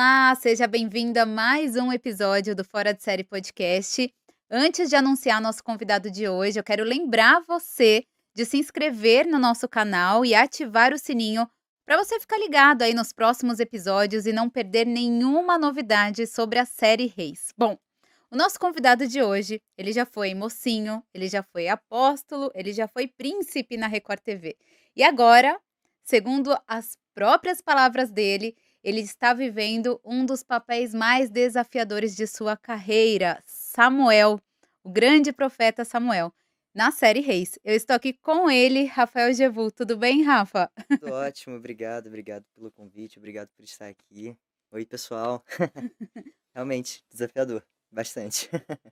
Olá, seja bem-vindo a mais um episódio do Fora de Série Podcast. Antes de anunciar nosso convidado de hoje, eu quero lembrar você de se inscrever no nosso canal e ativar o sininho para você ficar ligado aí nos próximos episódios e não perder nenhuma novidade sobre a série Reis. Bom, o nosso convidado de hoje, ele já foi mocinho, ele já foi apóstolo, ele já foi príncipe na Record TV. E agora, segundo as próprias palavras dele, ele está vivendo um dos papéis mais desafiadores de sua carreira, Samuel, o grande profeta Samuel, na série Reis. Eu estou aqui com ele, Rafael Jevu. Tudo bem, Rafa? Tudo ótimo, obrigado pelo convite, obrigado por estar aqui. Oi, pessoal. Realmente, desafiador, bastante.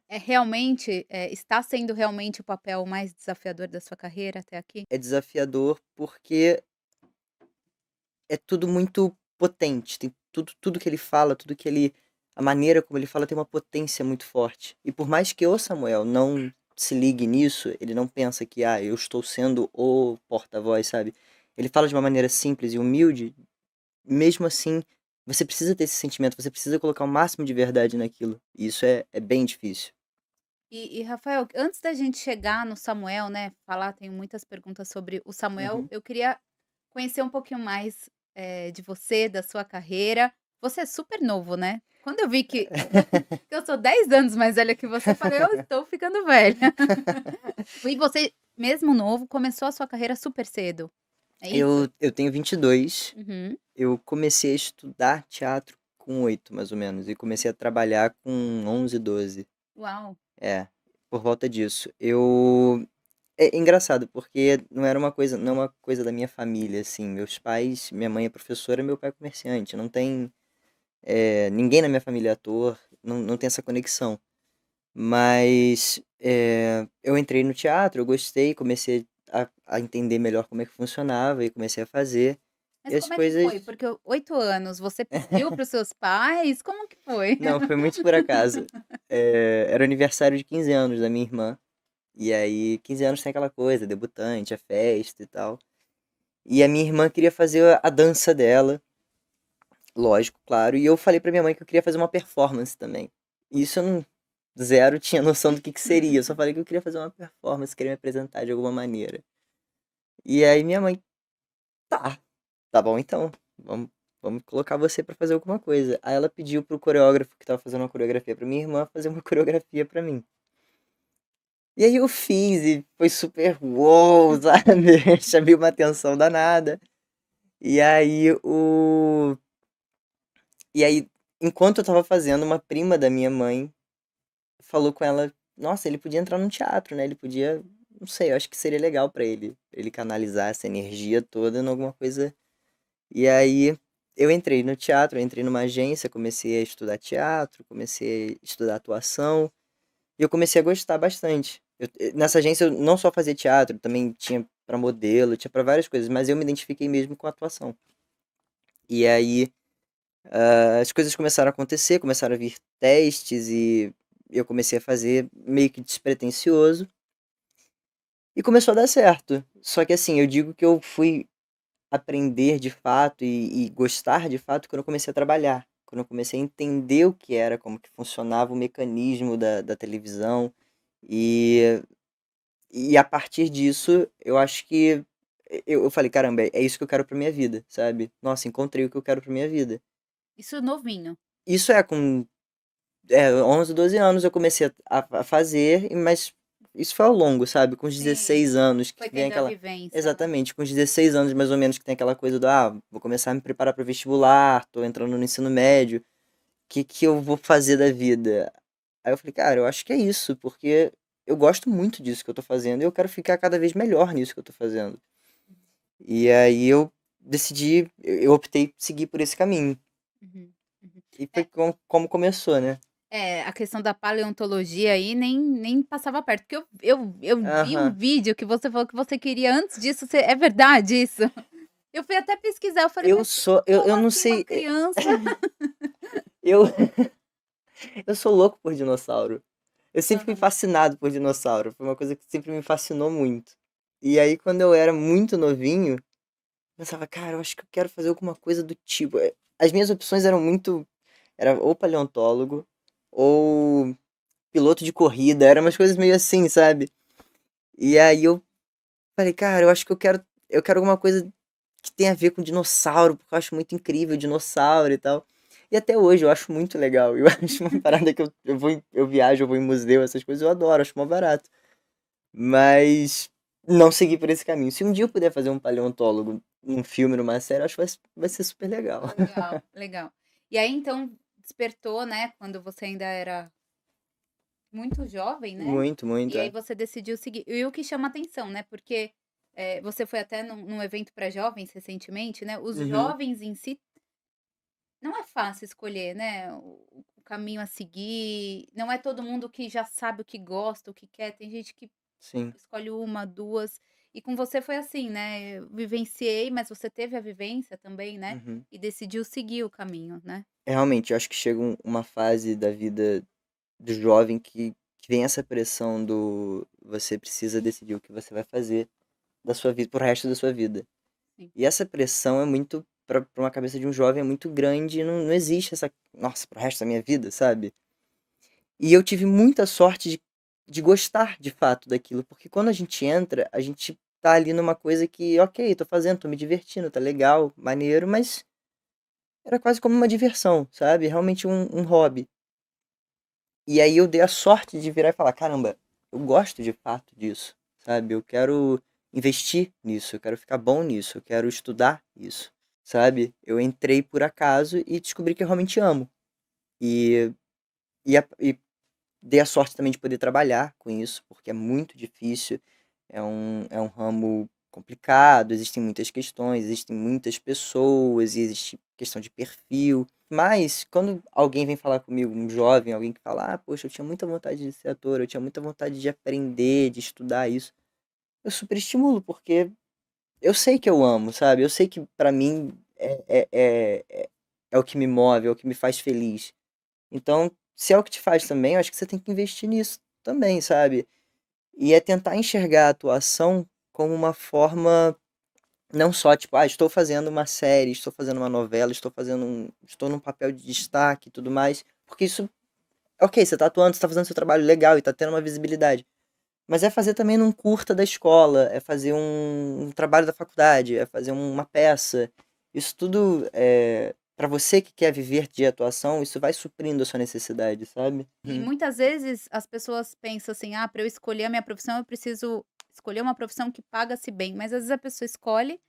É realmente, está sendo realmente o papel mais desafiador da sua carreira até aqui? É desafiador porque é tudo muito potente, tem tudo que ele fala, tudo que ele a maneira como ele fala tem uma potência muito forte. E por mais que o Samuel não se ligue nisso, ele não pensa que, eu estou sendo o porta-voz, sabe? Ele fala de uma maneira simples e humilde. Mesmo assim, você precisa ter esse sentimento, você precisa colocar o máximo de verdade naquilo. E isso é bem difícil. E, Rafael, antes da gente chegar no Samuel, né, falar, tenho muitas perguntas sobre o Samuel, Uhum. eu queria conhecer um pouquinho mais, de você, da sua carreira. Você é super novo, né? Quando eu vi que eu sou 10 anos mais velha que você, eu falei: "Eu estou ficando velha". E você, mesmo novo, começou a sua carreira super cedo, é isso? Eu tenho 22, Uhum. eu comecei a estudar teatro com 8 mais ou menos, e comecei a trabalhar com 11, 12. Uau! É, por volta disso. É engraçado, porque não é uma coisa da minha família, assim, meus pais minha mãe é professora, meu pai é comerciante, não tem, ninguém na minha família é ator, não tem essa conexão. Mas, eu entrei no teatro, eu gostei, comecei a entender melhor como é que funcionava e comecei a fazer, e Mas as como é que foi? coisas Porque 8 anos, você pediu para os seus pais? Como que foi? não, foi muito por acaso. Era o aniversário de 15 anos da minha irmã, e aí 15 anos tem aquela coisa, debutante, a festa e tal. E a minha irmã queria fazer a dança dela, lógico, claro, e eu falei pra minha mãe que eu queria fazer uma performance também. E isso eu não zero tinha noção do que seria, eu só falei que eu queria fazer uma performance, queria me apresentar de alguma maneira. E aí minha mãe: "Tá, tá bom então, vamos colocar você pra fazer alguma coisa". Aí ela pediu para o coreógrafo que estava fazendo uma coreografia pra minha irmã, fazer uma coreografia pra mim. E aí eu fiz e foi super uou, sabe, chamei uma atenção danada. E aí o e aí, enquanto eu estava fazendo, uma prima da minha mãe falou com ela: "Nossa, ele podia entrar no teatro, né, ele podia não sei, eu acho que seria legal pra ele canalizar essa energia toda em alguma coisa". E aí eu entrei no teatro, eu entrei numa agência, comecei a estudar teatro, comecei a estudar atuação, e eu comecei a gostar bastante. Nessa agência eu não só fazia teatro, também tinha pra modelo, tinha pra várias coisas, mas eu me identifiquei mesmo com a atuação. E aí, as coisas começaram a acontecer, começaram a vir testes e eu comecei a fazer meio que despretensioso, e começou a dar certo. Só que assim, eu digo que eu fui aprender de fato e gostar de fato quando eu comecei a trabalhar, quando eu comecei a entender o que era, como que funcionava o mecanismo da televisão, e a partir disso eu acho que eu falei: "Caramba, é isso que eu quero pra minha vida", sabe. Nossa, encontrei o que eu quero pra minha vida. Isso novinho. Isso com 11, 12 anos eu comecei a fazer, mas isso foi ao longo, sabe, com os Sim, 16 anos que foi vem tendo a aquela vivência, né. exatamente, com os 16 anos mais ou menos que tem aquela coisa do: vou começar a me preparar para o vestibular, tô entrando no ensino médio, o que eu vou fazer da vida?". Aí eu falei: "Cara, eu acho que é isso, porque eu gosto muito disso que eu tô fazendo e eu quero ficar cada vez melhor nisso que eu tô fazendo". E aí eu decidi eu optei por seguir por esse caminho. Uhum, uhum. E foi como começou, né. A questão da paleontologia aí nem passava perto, porque eu vi um Aham. vídeo que você falou que você queria antes disso, é verdade isso? Eu fui até pesquisar, eu falei: "Mas Eu como não assim uma sei, criança?" eu eu sou louco por dinossauro. Eu sempre fui Aham. fascinado por dinossauro, foi uma coisa que sempre me fascinou muito. E aí quando eu era muito novinho, eu pensava: "Cara, eu acho que eu quero fazer alguma coisa do tipo". As minhas opções eram muito Era ou paleontólogo, ou piloto de corrida, eram umas coisas meio assim, sabe? E aí eu falei, cara, eu acho que eu quero alguma coisa que tenha a ver com dinossauro, porque eu acho muito incrível dinossauro e tal. E até hoje eu acho muito legal. Eu acho uma parada que eu viajo, eu vou em museu, essas coisas, eu adoro, acho mó barato. Mas não segui por esse caminho. Se um dia eu puder fazer um paleontólogo num filme, numa série, eu acho que vai ser super legal. Legal, legal. E aí então despertou, né, quando você ainda era muito jovem, né, Muito, muito, e aí é. você decidiu seguir. E o que chama atenção, né, porque, você foi até num evento para jovens recentemente, né, os Uhum, jovens em si não é fácil escolher, né, o caminho a seguir, não é todo mundo que já sabe o que gosta, o que quer, tem gente que sim. escolhe uma, 2, e com você foi assim, né, eu vivenciei, mas você teve a vivência também, né, Uhum. e decidiu seguir o caminho, né. Realmente, eu acho que chega uma fase da vida do jovem que vem essa pressão do você precisa decidir o que você vai fazer da sua vida pro resto da sua vida. Sim. E essa pressão é muito, pra uma cabeça de um jovem, é muito grande e não existe essa, nossa, pro resto da minha vida, sabe? E eu tive muita sorte de gostar de fato daquilo, porque quando a gente entra, a gente tá ali numa coisa que, ok, tô fazendo, tô me divertindo, tá legal, maneiro, mas era quase como uma diversão, sabe? Realmente um hobby. E aí eu dei a sorte de virar e falar: "Caramba, eu gosto de fato disso", sabe, eu quero investir nisso, eu quero ficar bom nisso, eu quero estudar isso, sabe. Eu entrei por acaso e descobri que eu realmente amo. E e dei a sorte também de poder trabalhar com isso, porque é muito difícil, é um ramo complicado, existem muitas questões, existem muitas pessoas e existe questão de perfil. Mas quando alguém vem falar comigo, um jovem, alguém que fala: "Ah, poxa, eu tinha muita vontade de ser ator, eu tinha muita vontade de aprender, de estudar isso", eu super estimulo, porque eu sei que eu amo, sabe, eu sei que pra mim é o que me move, é o que me faz feliz. Então, se é o que te faz também, eu acho que você tem que investir nisso também, sabe. E é tentar enxergar a atuação como uma forma não só tipo: "Ah, estou fazendo uma série, estou fazendo uma novela, estou num papel de destaque e tudo mais", porque isso ok, você tá atuando, você tá fazendo seu trabalho legal e tá tendo uma visibilidade, mas é fazer também num curta da escola, é fazer um trabalho da faculdade, é fazer uma peça. Isso tudo, pra você que quer viver de atuação, isso vai suprindo a sua necessidade, sabe. E Uhum. muitas vezes as pessoas pensam assim: "Ah, para eu escolher a minha profissão, eu preciso escolher uma profissão que paga-se bem", mas às vezes a pessoa escolhe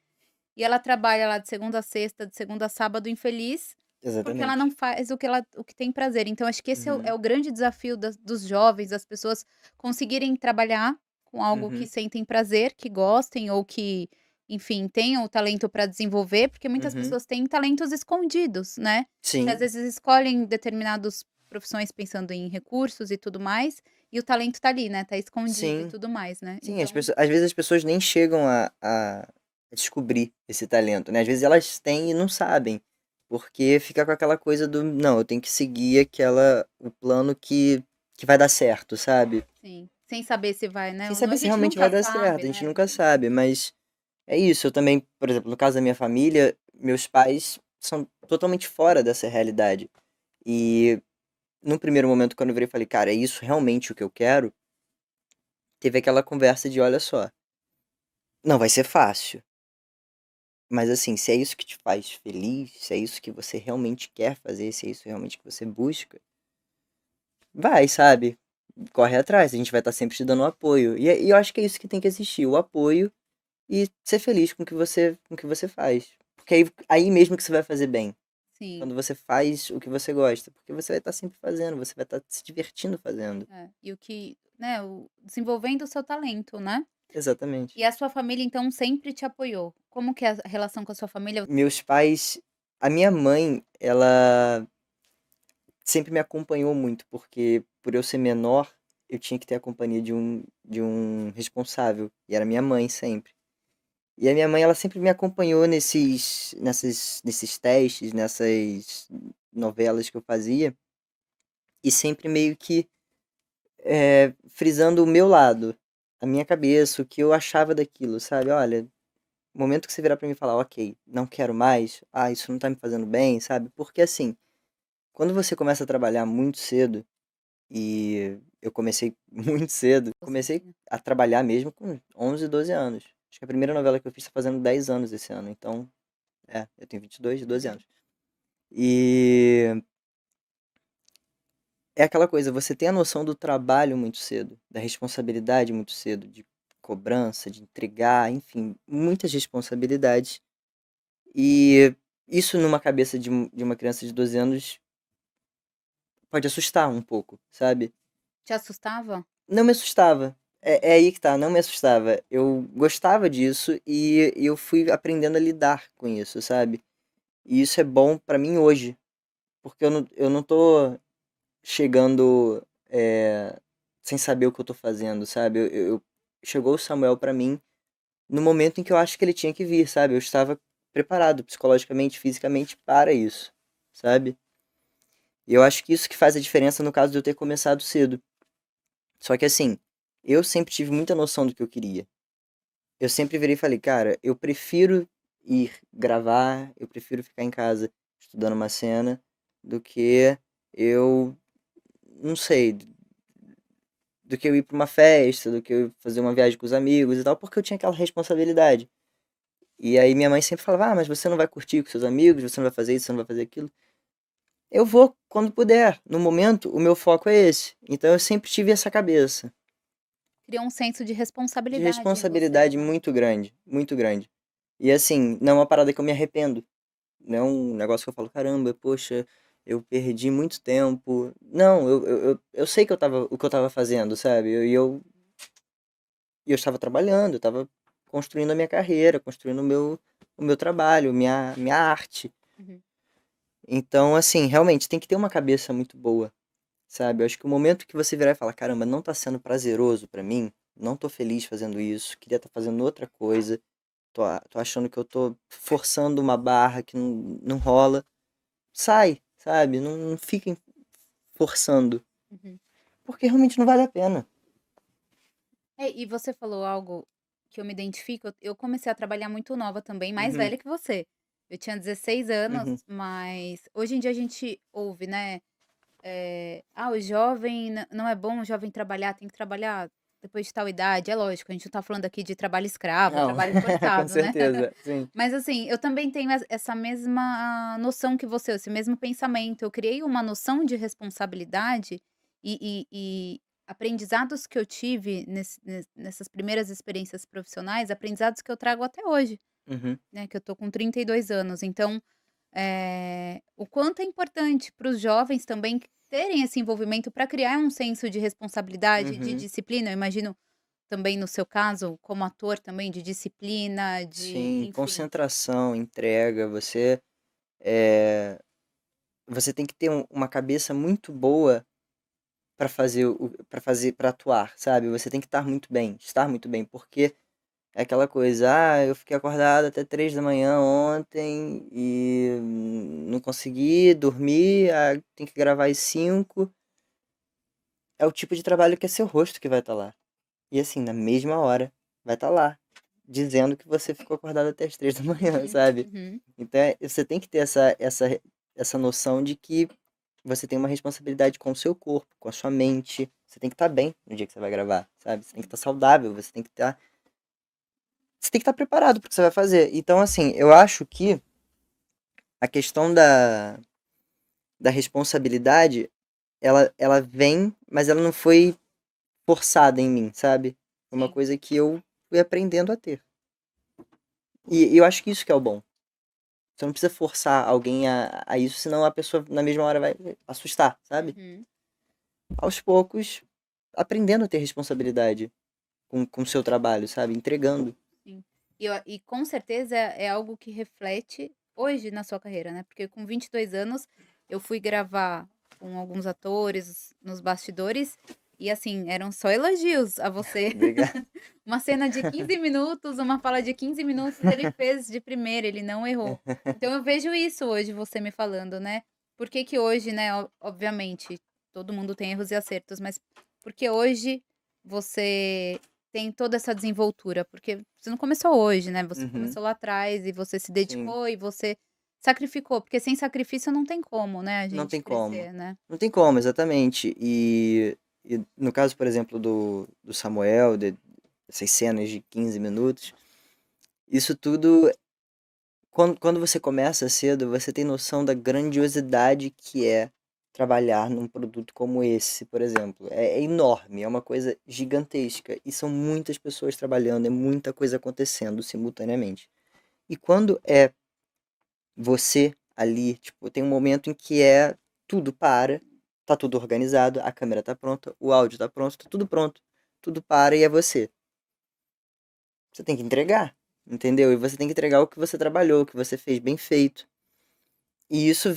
e ela trabalha lá de segunda a sexta, de segunda a sábado infeliz, porque ela não Exatamente. faz o que tem prazer. Então acho que esse é Uhum. o grande desafio dos jovens, das pessoas conseguirem trabalhar com algo que Uhum. sentem prazer, que gostem ou que, enfim, tenham o talento para desenvolver, porque muitas Uhum. pessoas têm talentos escondidos, né, que às Sim, vezes escolhem determinados profissões pensando em recursos e tudo mais, e o talento tá ali, né, tá escondido e sim, tudo mais, né. sim, Então às vezes as pessoas nem chegam a descobrir esse talento, né, às vezes elas têm e não sabem, porque fica com aquela coisa do: "Não, eu tenho que seguir o plano que vai dar certo", sabe. sim, sem saber se vai, né, Sem não, saber a se gente realmente nunca vai dar sabe, certo, a né, gente a nunca gente sabe, mas é isso, eu também, por exemplo, no caso da minha família, meus pais são totalmente fora dessa realidade. E, num primeiro momento, quando eu virei e falei: "Cara, é isso realmente o que eu quero?", teve aquela conversa de: "Olha só, não vai ser fácil, mas assim, se é isso que te faz feliz, se é isso que você realmente quer fazer, se é isso realmente que você busca, vai, sabe, corre atrás, a gente vai estar sempre te dando apoio". E eu acho que é isso que tem que existir, o apoio e ser feliz com o que você faz. Porque aí mesmo que você vai fazer bem, sim. quando você faz o que você gosta, porque você vai estar sempre fazendo, você vai estar se divertindo fazendo. É, e o que, né, o desenvolvendo o seu talento, né. Exatamente. E a sua família então sempre te apoiou? Como que é a relação com a sua família? Meus pais A minha mãe, ela sempre me acompanhou muito, porque por eu ser menor, eu tinha que ter a companhia de um responsável, e era minha mãe sempre. E a minha mãe, ela sempre me acompanhou nesses testes, nessas novelas que eu fazia, e sempre meio que, frisando o meu lado, a minha cabeça, o que eu achava daquilo, sabe. "Olha, no momento que você virar pra mim e falar: 'Ok, não quero mais. Ah, isso não tá me fazendo bem'", sabe. Porque assim, quando você começa a trabalhar muito cedo, e eu comecei muito cedo, Você comecei tinha. a trabalhar mesmo com 11, 12 anos. Acho que a primeira novela que eu fiz tá fazendo 10 anos esse ano, então, eu tenho 22, 12 Uhum. anos. E é aquela coisa, você tem a noção do trabalho muito cedo, da responsabilidade muito cedo, de cobrança, de entregar, enfim, muitas responsabilidades. E isso numa cabeça de uma criança de 12 anos pode assustar um pouco, sabe? Te assustava? Não me assustava. É aí que tá, não me assustava. Eu gostava disso e eu fui aprendendo a lidar com isso, sabe? E isso é bom pra mim hoje, porque eu não tô chegando sem saber o que eu tô fazendo, sabe? Chegou o Samuel pra mim no momento em que eu acho que ele tinha que vir, sabe? Eu estava preparado psicologicamente, fisicamente para isso, sabe? E eu acho que isso que faz a diferença no caso de eu ter começado cedo. Só que assim, eu sempre tive muita noção do que eu queria. Eu sempre virei e falei, cara, eu prefiro ir gravar, eu prefiro ficar em casa estudando uma cena do que eu, não sei, do que eu ir pra uma festa, do que eu fazer uma viagem com os amigos e tal, porque eu tinha aquela responsabilidade. E aí minha mãe sempre falava, mas você não vai curtir com seus amigos, você não vai fazer isso, você não vai fazer aquilo. Eu vou quando puder. No momento, o meu foco é esse. Então eu sempre tive essa cabeça Criou um senso de de responsabilidade em você, responsabilidade né. muito grande, muito grande. E assim, não é uma parada que eu me arrependo. Não é um negócio que eu falo, caramba, poxa, eu perdi muito tempo. Não, eu sei que o que eu tava fazendo, sabe? E eu estava trabalhando, eu estava construindo a minha carreira, construindo o meu trabalho, minha arte. Uhum. Então, assim, realmente tem que ter uma cabeça muito boa, sabe? Eu acho que o momento que você virar e falar, caramba, não tá sendo prazeroso pra mim, não tô feliz fazendo isso, queria estar fazendo outra coisa, tô achando que eu tô forçando uma barra que não rola, sai, sabe? Não fiquem forçando, Uhum. porque realmente não vale a pena. É, e você falou algo que eu me identifico, eu comecei a trabalhar muito nova também, mais Uhum, velha que você. Eu tinha 16 anos, uhum, mas hoje em dia a gente ouve, né, "Ah, o jovem não é bom o jovem trabalhar, tem que trabalhar depois de tal idade". É lógico, a gente não tá falando aqui de trabalho escravo, não, trabalho com forçado, né. certeza, sim. Mas assim, eu também tenho essa mesma noção que você, esse mesmo pensamento. Eu criei uma noção de responsabilidade e aprendizados que eu tive nessas primeiras experiências profissionais, aprendizados que eu trago até hoje, Uhum, né, que eu tô com 32 anos. Então, o quanto é importante para os jovens também terem esse envolvimento para criar um senso de responsabilidade, de uhum. disciplina. Eu imagino também no seu caso, como ator também, de disciplina, de Sim, enfim. concentração, entrega, eh, você tem que ter uma cabeça muito boa para atuar, sabe? Você tem que estar muito bem, porque é aquela coisa, eu fiquei acordado até 3 da manhã ontem e não consegui dormir, tem que gravar às 5. É o tipo de trabalho que é seu rosto que vai estar lá. E assim, na mesma hora, vai estar lá, dizendo que você ficou acordado até as 3 da manhã, Uhum, sabe? uhum. Então você tem que ter essa noção de que você tem uma responsabilidade com o seu corpo, com a sua mente. Você tem que estar bem no dia que você vai gravar, sabe? Você tem que estar saudável, você tem que estar preparado para o que você vai fazer. Então, assim, eu acho que a questão da responsabilidade, ela vem, mas ela não foi forçada em mim, sabe? Foi uma Sim. coisa que eu fui aprendendo a ter. E eu acho que isso que é o bom. Você não precisa forçar alguém a isso, senão a pessoa na mesma hora vai assustar, sabe? Uhum, Aos poucos, aprendendo a ter responsabilidade com o seu trabalho, sabe? Entregando. sim. E com certeza é algo que reflete hoje na sua carreira, né, porque com 22 anos eu fui gravar com alguns atores nos bastidores e, assim, eram só elogios a você. Obrigado. Uma cena de 15 minutos, uma fala de 15 minutos, ele fez de primeira, ele não errou. Então eu vejo isso hoje, você me falando, né. Por que que hoje, né, obviamente, todo mundo tem erros e acertos, mas porque hoje você tem toda essa desenvoltura? Porque você não começou hoje, né, você Uhum, começou lá atrás e você se sim. dedicou e você sacrificou, porque sem sacrifício não tem como, né, a Não gente tem como. crescer, né. Não tem como, exatamente. E no caso, por exemplo, do Samuel, dessas cenas de 15 minutos, isso tudo, quando você começa cedo, você tem noção da grandiosidade que é trabalhar num produto como esse, por exemplo. É enorme, é uma coisa gigantesca. E são muitas pessoas trabalhando, é muita coisa acontecendo simultaneamente. E quando é você ali, tipo, tem um momento em que tudo para, tá tudo organizado, a câmera tá pronta, o áudio tá pronto, tá tudo pronto. Tudo para e é você. Você tem que entregar, entendeu? E você tem que entregar o que você trabalhou, o que você fez bem feito. E isso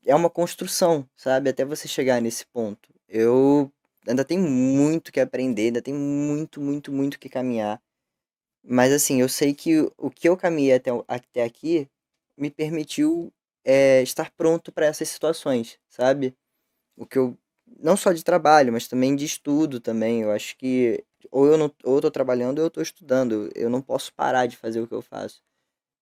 é uma construção, sabe? Até você chegar nesse ponto. Eu ainda tenho muito que aprender, ainda tenho muito, muito, muito que caminhar. Mas assim, eu sei que o que eu caminhei até aqui me permitiu estar pronto para essas situações, sabe? O que eu, não só de trabalho, mas também de estudo também. Eu acho que ou eu não, ou eu tô trabalhando ou eu tô estudando. Eu não posso parar de fazer o que eu faço.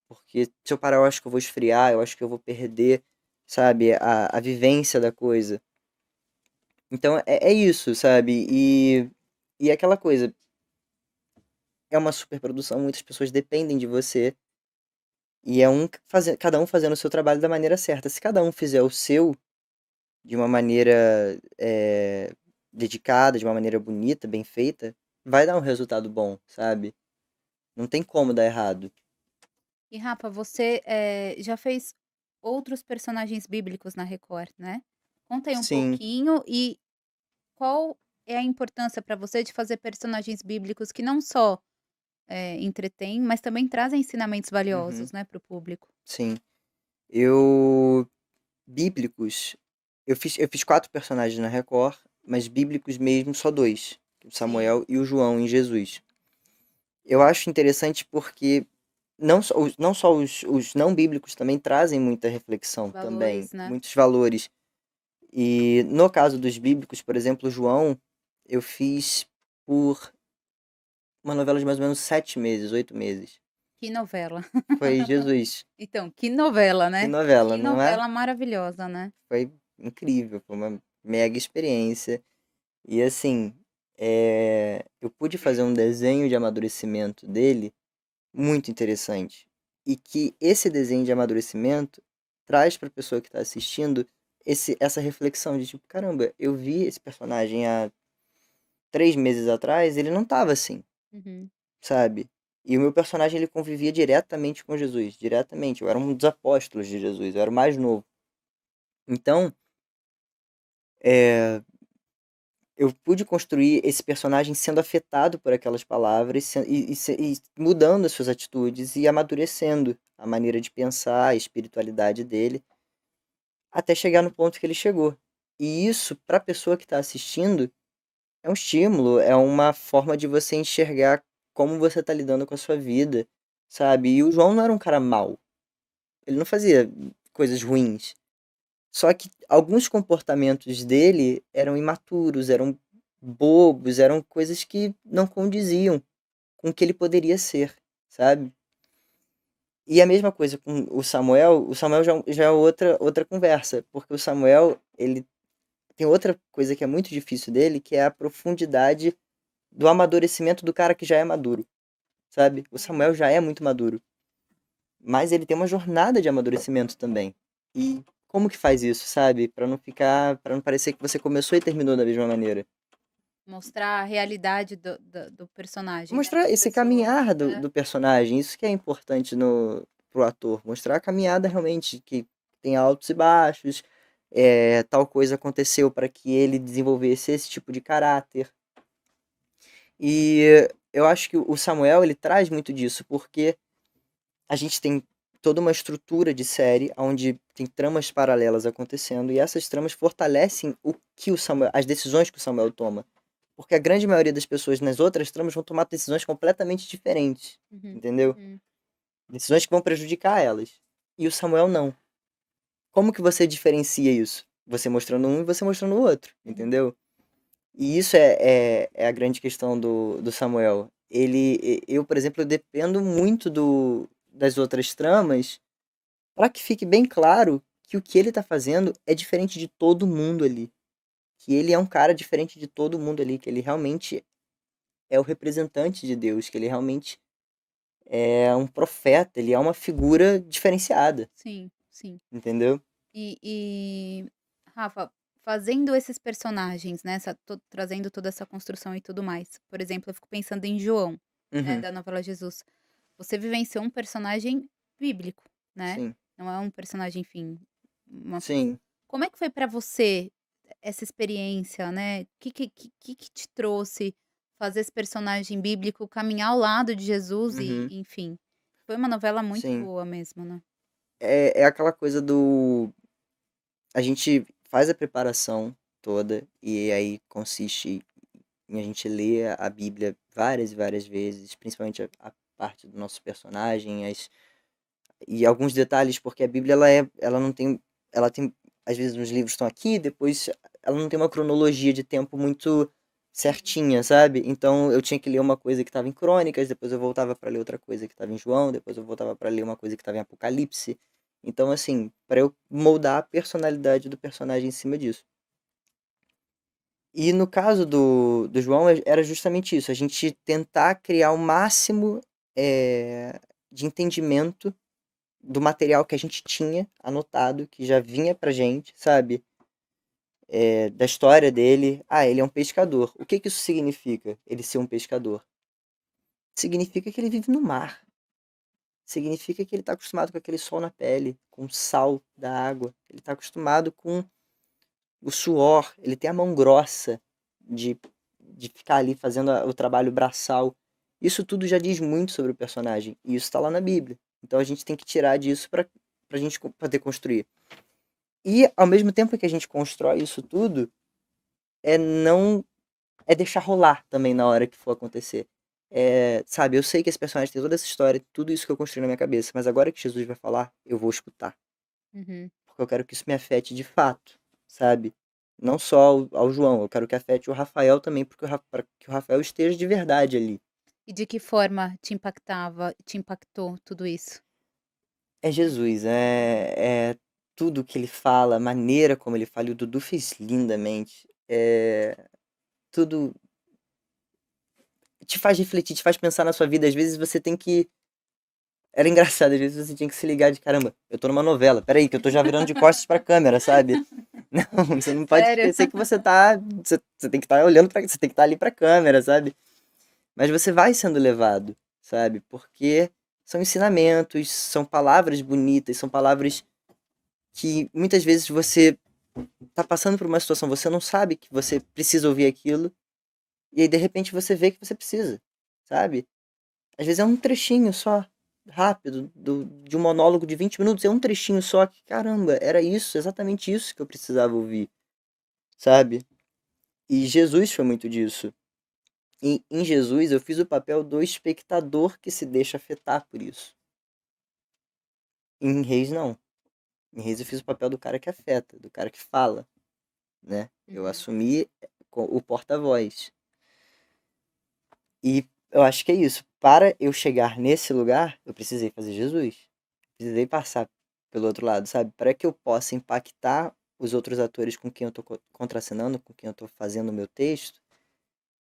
Porque se eu parar, eu acho que eu vou esfriar, eu acho que eu vou perder, sabe, a vivência da coisa. Então é isso, sabe? E é aquela coisa, é uma superprodução, muitas pessoas dependem de você. E é cada um fazendo o seu trabalho da maneira certa. Se cada um fizer o seu de uma maneira dedicada, de uma maneira bonita, bem feita, vai dar um resultado bom, sabe? Não tem como dar errado. E Rafa, você, já fez outros personagens bíblicos na Record, né. Conta aí um Sim. pouquinho e qual é a importância para você de fazer personagens bíblicos que não só, entretêm, mas também trazem ensinamentos Uhum. valiosos, né, para o público? Sim. Eu. Bíblicos. Eu fiz 4 personagens na Record, mas bíblicos mesmo só dois: o Sim, Samuel e o João em Jesus. Eu acho interessante porque não só os não bíblicos também trazem muita reflexão também, valores, né. muitos valores. E no caso dos bíblicos, por exemplo, João, eu fiz por uma novela de mais ou menos 7 meses, 8 meses. Que novela. Foi Jesus. Então, que novela, Que né. novela, Que não é? novela maravilhosa, né. Foi incrível, foi uma mega experiência. E assim, eu pude fazer um desenho de amadurecimento dele muito interessante. E que esse desenho de amadurecimento traz para a pessoa que está assistindo essa reflexão de tipo, caramba, eu vi esse personagem há 3 meses atrás, ele não tava assim, Uhum. sabe? E o meu personagem ele convivia diretamente com Jesus, diretamente. Eu era um dos apóstolos de Jesus, eu era o mais novo. Então, é, eu pude construir esse personagem sendo afetado por aquelas palavras e mudando as suas atitudes e amadurecendo a maneira de pensar, a espiritualidade dele, até chegar no ponto que ele chegou. E isso, para a pessoa que está assistindo, é um estímulo, é uma forma de você enxergar como você está lidando com a sua vida, sabe? E o João não era um cara mau, ele não fazia coisas ruins. Só que alguns comportamentos dele eram imaturos, eram bobos, eram coisas que não condiziam com o que ele poderia ser, sabe? E a mesma coisa com o Samuel já é outra conversa, porque o Samuel, ele tem outra coisa que é muito difícil dele, que é a profundidade do amadurecimento do cara que já é maduro, sabe? O Samuel já é muito maduro, mas ele tem uma jornada de amadurecimento também. E como que faz isso, sabe? Pra não parecer que você começou e terminou da mesma maneira. Mostrar a realidade do personagem, né, Mostrar das esse pessoas. caminhar do É. personagem, isso que é importante pro ator, mostrar a caminhada realmente, que tem altos e baixos, tal coisa aconteceu para que ele desenvolvesse esse tipo de caráter. E eu acho que o Samuel, ele traz muito disso, porque a gente tem toda uma estrutura de série onde tem tramas paralelas acontecendo e essas tramas fortalecem as decisões que o Samuel toma. Porque a grande maioria das pessoas nas outras tramas vão tomar decisões completamente diferentes, Uhum, entendeu? uhum. Decisões que vão prejudicar elas. E o Samuel não. Como que você diferencia isso? Você mostrando um e você mostrando o outro, Uhum. entendeu? E isso é a grande questão do Samuel. Eu, por exemplo, eu dependo muito das outras tramas Para que fique bem claro que o que ele tá fazendo é diferente de todo mundo ali. Que ele é um cara diferente de todo mundo ali, que ele realmente é o representante de Deus, que ele realmente é um profeta, ele é uma figura diferenciada, Sim, sim. entendeu? E Rafa, fazendo esses personagens, né, trazendo toda essa construção e tudo mais. Por exemplo, eu fico pensando em João, né, Uhum, da novela Jesus. Você vivenciou um personagem bíblico, né? sim, Não é um personagem, enfim, uma sim. como é que foi pra você essa experiência, né? O que te trouxe fazer esse personagem bíblico caminhar ao lado de Jesus e, Uhum, enfim, foi uma novela muito sim. boa mesmo, né? É aquela coisa do. A gente faz a preparação toda e aí consiste em a gente ler a Bíblia várias e várias vezes, principalmente a parte do nosso personagem, e alguns detalhes, porque a Bíblia ela não tem, ela tem, às vezes os livros estão aqui, depois ela não tem uma cronologia de tempo muito Sim. certinha, sabe? Então eu tinha que ler uma coisa que estava em Crônicas, depois eu voltava para ler outra coisa que estava em João, depois eu voltava para ler uma coisa que estava em Apocalipse. Então assim, para eu moldar a personalidade do personagem em cima disso. E no caso do João, era justamente isso, a gente tentar criar o máximo de entendimento do material que a gente tinha anotado, que já vinha pra gente, sabe? Da história dele. Ah, ele é um pescador. O que que isso significa, ele ser um pescador? Significa que ele vive no mar. Significa que ele está acostumado com aquele sol na pele, com o sal da água. Ele está acostumado com o suor. Ele tem a mão grossa de, de ficar ali fazendo o trabalho braçal. Isso tudo já diz muito sobre o personagem. E isso está lá na Bíblia. Então a gente tem que tirar disso para a gente poder construir. E ao mesmo tempo que a gente constrói isso tudo, não é deixar rolar também na hora que for acontecer. Sabe, eu sei que esse personagem tem toda essa história, tudo isso que eu construí na minha cabeça, mas agora que Jesus vai falar, eu vou escutar, Uhum. porque eu quero que isso me afete de fato, sabe? Não só ao João, eu quero que afete o Rafael também, porque para que o Rafael esteja de verdade ali. E de que forma te impactou tudo isso? É Jesus, é tudo que ele fala, a maneira como ele fala, e o Dudu fez lindamente. Tudo te faz refletir, te faz pensar na sua vida. Às vezes você tem que. Era engraçado, às vezes você tinha que se ligar de caramba, eu tô numa novela, peraí, que eu tô já virando de costas pra câmera, sabe? Não, você não pode Sério? esquecer que você tá. Você tem que estar olhando pra. Você tem que estar ali pra câmera, sabe? Mas você vai sendo levado, sabe? Porque são ensinamentos, são palavras bonitas, são palavras que muitas vezes você tá passando por uma situação, você não sabe que você precisa ouvir aquilo, e aí de repente você vê que você precisa, sabe? Às vezes é um trechinho só, rápido, de um monólogo de 20 minutos, é um trechinho só que, caramba, era isso, exatamente isso que eu precisava ouvir, sabe? E Jesus foi muito disso. E em Jesus eu fiz o papel do espectador que se deixa afetar por isso. Em Reis não. Em Reis eu fiz o papel do cara que afeta, do cara que fala, né? Eu Uhum. assumi o porta-voz. E eu acho que é isso. Para eu chegar nesse lugar, eu precisei fazer Jesus. Precisei passar pelo outro lado, sabe? Para que eu possa impactar os outros atores com quem eu tô contracenando, com quem eu tô fazendo o meu texto,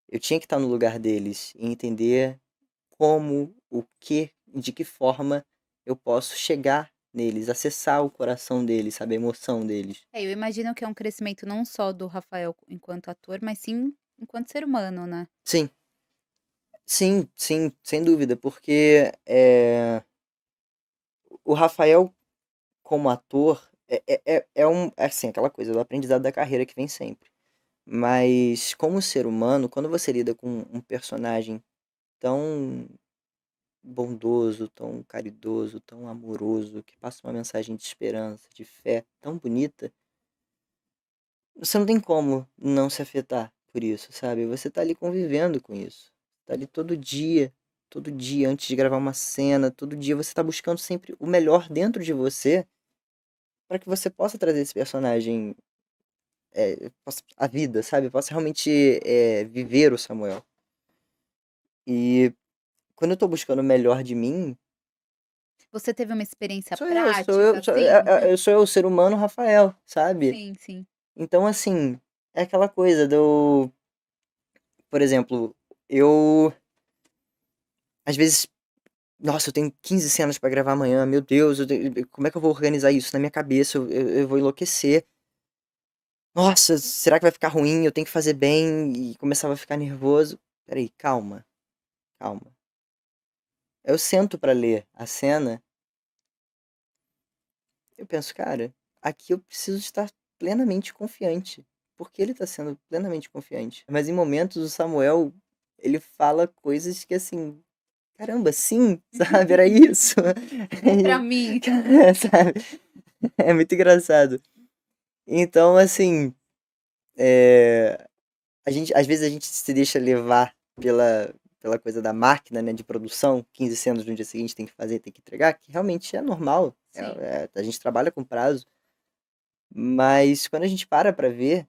eu tinha que estar no lugar deles e entender como, o que, de que forma eu posso chegar neles, acessar o coração deles, sabe? A emoção deles. É, eu imagino que é um crescimento não só do Rafael enquanto ator, mas sim enquanto ser humano, né? Sim, sim, sim, sem dúvida, porque o Rafael como ator, assim, aquela coisa do aprendizado da carreira que vem sempre. Mas como ser humano, quando você lida com um personagem tão bondoso, tão caridoso, tão amoroso, que passa uma mensagem de esperança, de fé tão bonita, você não tem como não se afetar por isso, sabe? Você tá ali convivendo com isso. Tá ali todo dia antes de gravar uma cena, todo dia você tá buscando sempre o melhor dentro de você para que você possa trazer esse personagem à vida, sabe? Possa realmente viver o Samuel. E quando eu tô buscando o melhor de mim, Você teve uma experiência Sou eu, sou prática, eu, assim? eu sou eu, o ser humano Rafael, sabe? Sim, sim. Então, assim, é aquela coisa do, por exemplo, eu, às vezes, nossa, eu tenho 15 cenas pra gravar amanhã, meu Deus, como é que eu vou organizar isso na minha cabeça? Eu vou enlouquecer. Nossa, será que vai ficar ruim? Eu tenho que fazer bem e começava a ficar nervoso. Peraí, calma, calma. Eu sento pra ler a cena, eu penso, cara, aqui eu preciso estar plenamente confiante. Porque ele tá sendo plenamente confiante. Mas em momentos o Samuel, ele fala coisas que assim, caramba, sim, sabe? Era isso. É pra mim. Sabe? É muito engraçado. Então, assim, às vezes a gente se deixa levar pela coisa da máquina, né, de produção, 15 cenas no dia seguinte tem que fazer, tem que entregar, que realmente é normal. Sim. A gente trabalha com prazo, mas quando a gente para pra ver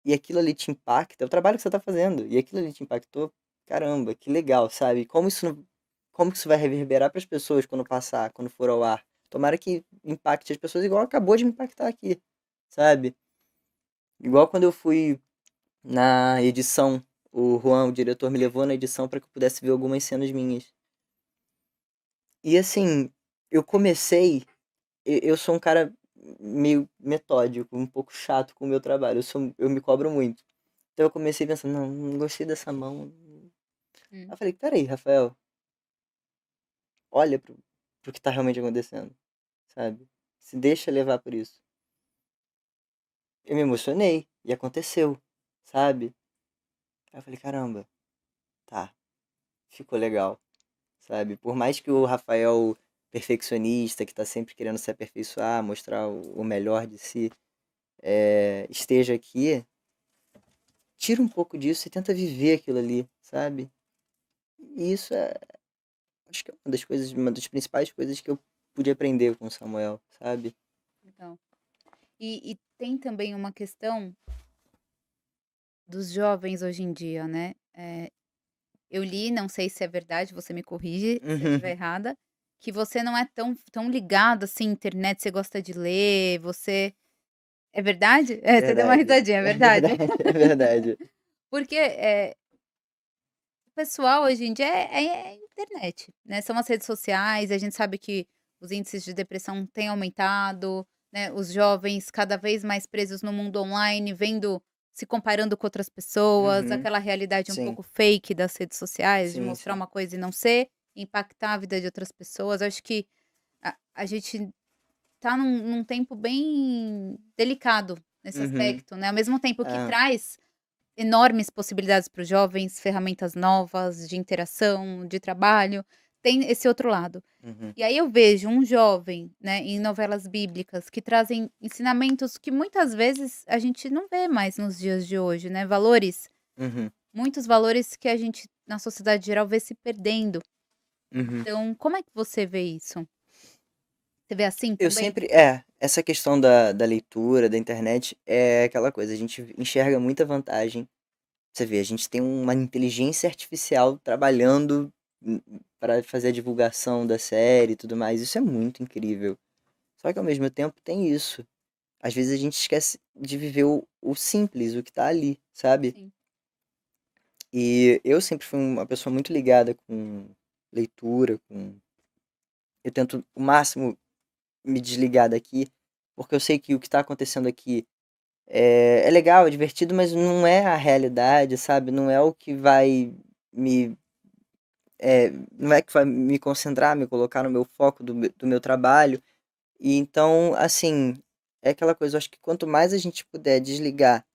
e aquilo ali te impacta, é o trabalho que você tá fazendo, e aquilo ali te impactou, caramba, que legal, sabe? Como que isso vai reverberar para as pessoas quando passar, quando for ao ar? Tomara que impacte as pessoas igual acabou de me impactar aqui, sabe? Igual quando eu fui na edição, o Juan, o diretor, me levou na edição para que eu pudesse ver algumas cenas minhas. E assim, eu comecei, eu sou um cara meio metódico, um pouco chato com o meu trabalho, eu me cobro muito. Então eu comecei pensando, não, não gostei dessa mão. Aí Hum. eu falei, peraí, Rafael, olha pro que tá realmente acontecendo, sabe? Se deixa levar por isso. Eu me emocionei e aconteceu, sabe? Aí eu falei, caramba, tá, ficou legal, sabe? Por mais que o Rafael perfeccionista, que tá sempre querendo se aperfeiçoar, mostrar o melhor de si, esteja aqui, tira um pouco disso e tenta viver aquilo ali, sabe? E isso acho que é uma das principais coisas que eu pude aprender com o Samuel, sabe? Então. E tem também uma questão dos jovens hoje em dia, né, eu li, não sei se é verdade, você me corrige se eu estiver Uhum. errada, que você não é tão ligado, assim, à internet, você gosta de ler, você é verdade? É, você deu uma Verdade, risadinha, é é verdade? verdade, é verdade. Porque, o pessoal hoje em dia é internet, né, são as redes sociais, a gente sabe que os índices de depressão têm aumentado, né, os jovens cada vez mais presos no mundo online, vendo se comparando com outras pessoas, Uhum. aquela realidade um Sim, pouco fake das redes sociais, de sim, mostrar sim. uma coisa e não ser, impactar a vida de outras pessoas. Acho que a gente tá num tempo bem delicado nesse Uhum. aspecto, né, ao mesmo tempo que É. traz enormes possibilidades para os jovens, ferramentas novas de interação, de trabalho, tem esse outro lado. Uhum. E aí eu vejo um jovem, né, em novelas bíblicas que trazem ensinamentos que muitas vezes a gente não vê mais nos dias de hoje, né, valores, Uhum. muitos valores que a gente na sociedade geral vê se perdendo. Uhum. Então como é que você vê isso? Você vê assim Eu também? sempre essa questão da leitura, da internet, é aquela coisa, a gente enxerga muita vantagem. Você vê, a gente tem uma inteligência artificial trabalhando para fazer a divulgação da série e tudo mais, isso é muito incrível. Só que ao mesmo tempo tem isso. Às vezes a gente esquece de viver o simples, o que tá ali, sabe? Sim. E eu sempre fui uma pessoa muito ligada com leitura, com eu tento o máximo me desligar daqui, porque eu sei que o que está acontecendo aqui é legal, é divertido, mas não é a realidade, sabe? Não é o que vai me. Não é que vai me concentrar, me colocar no meu foco do meu trabalho. E então, assim, é aquela coisa, eu acho que quanto mais a gente puder desligar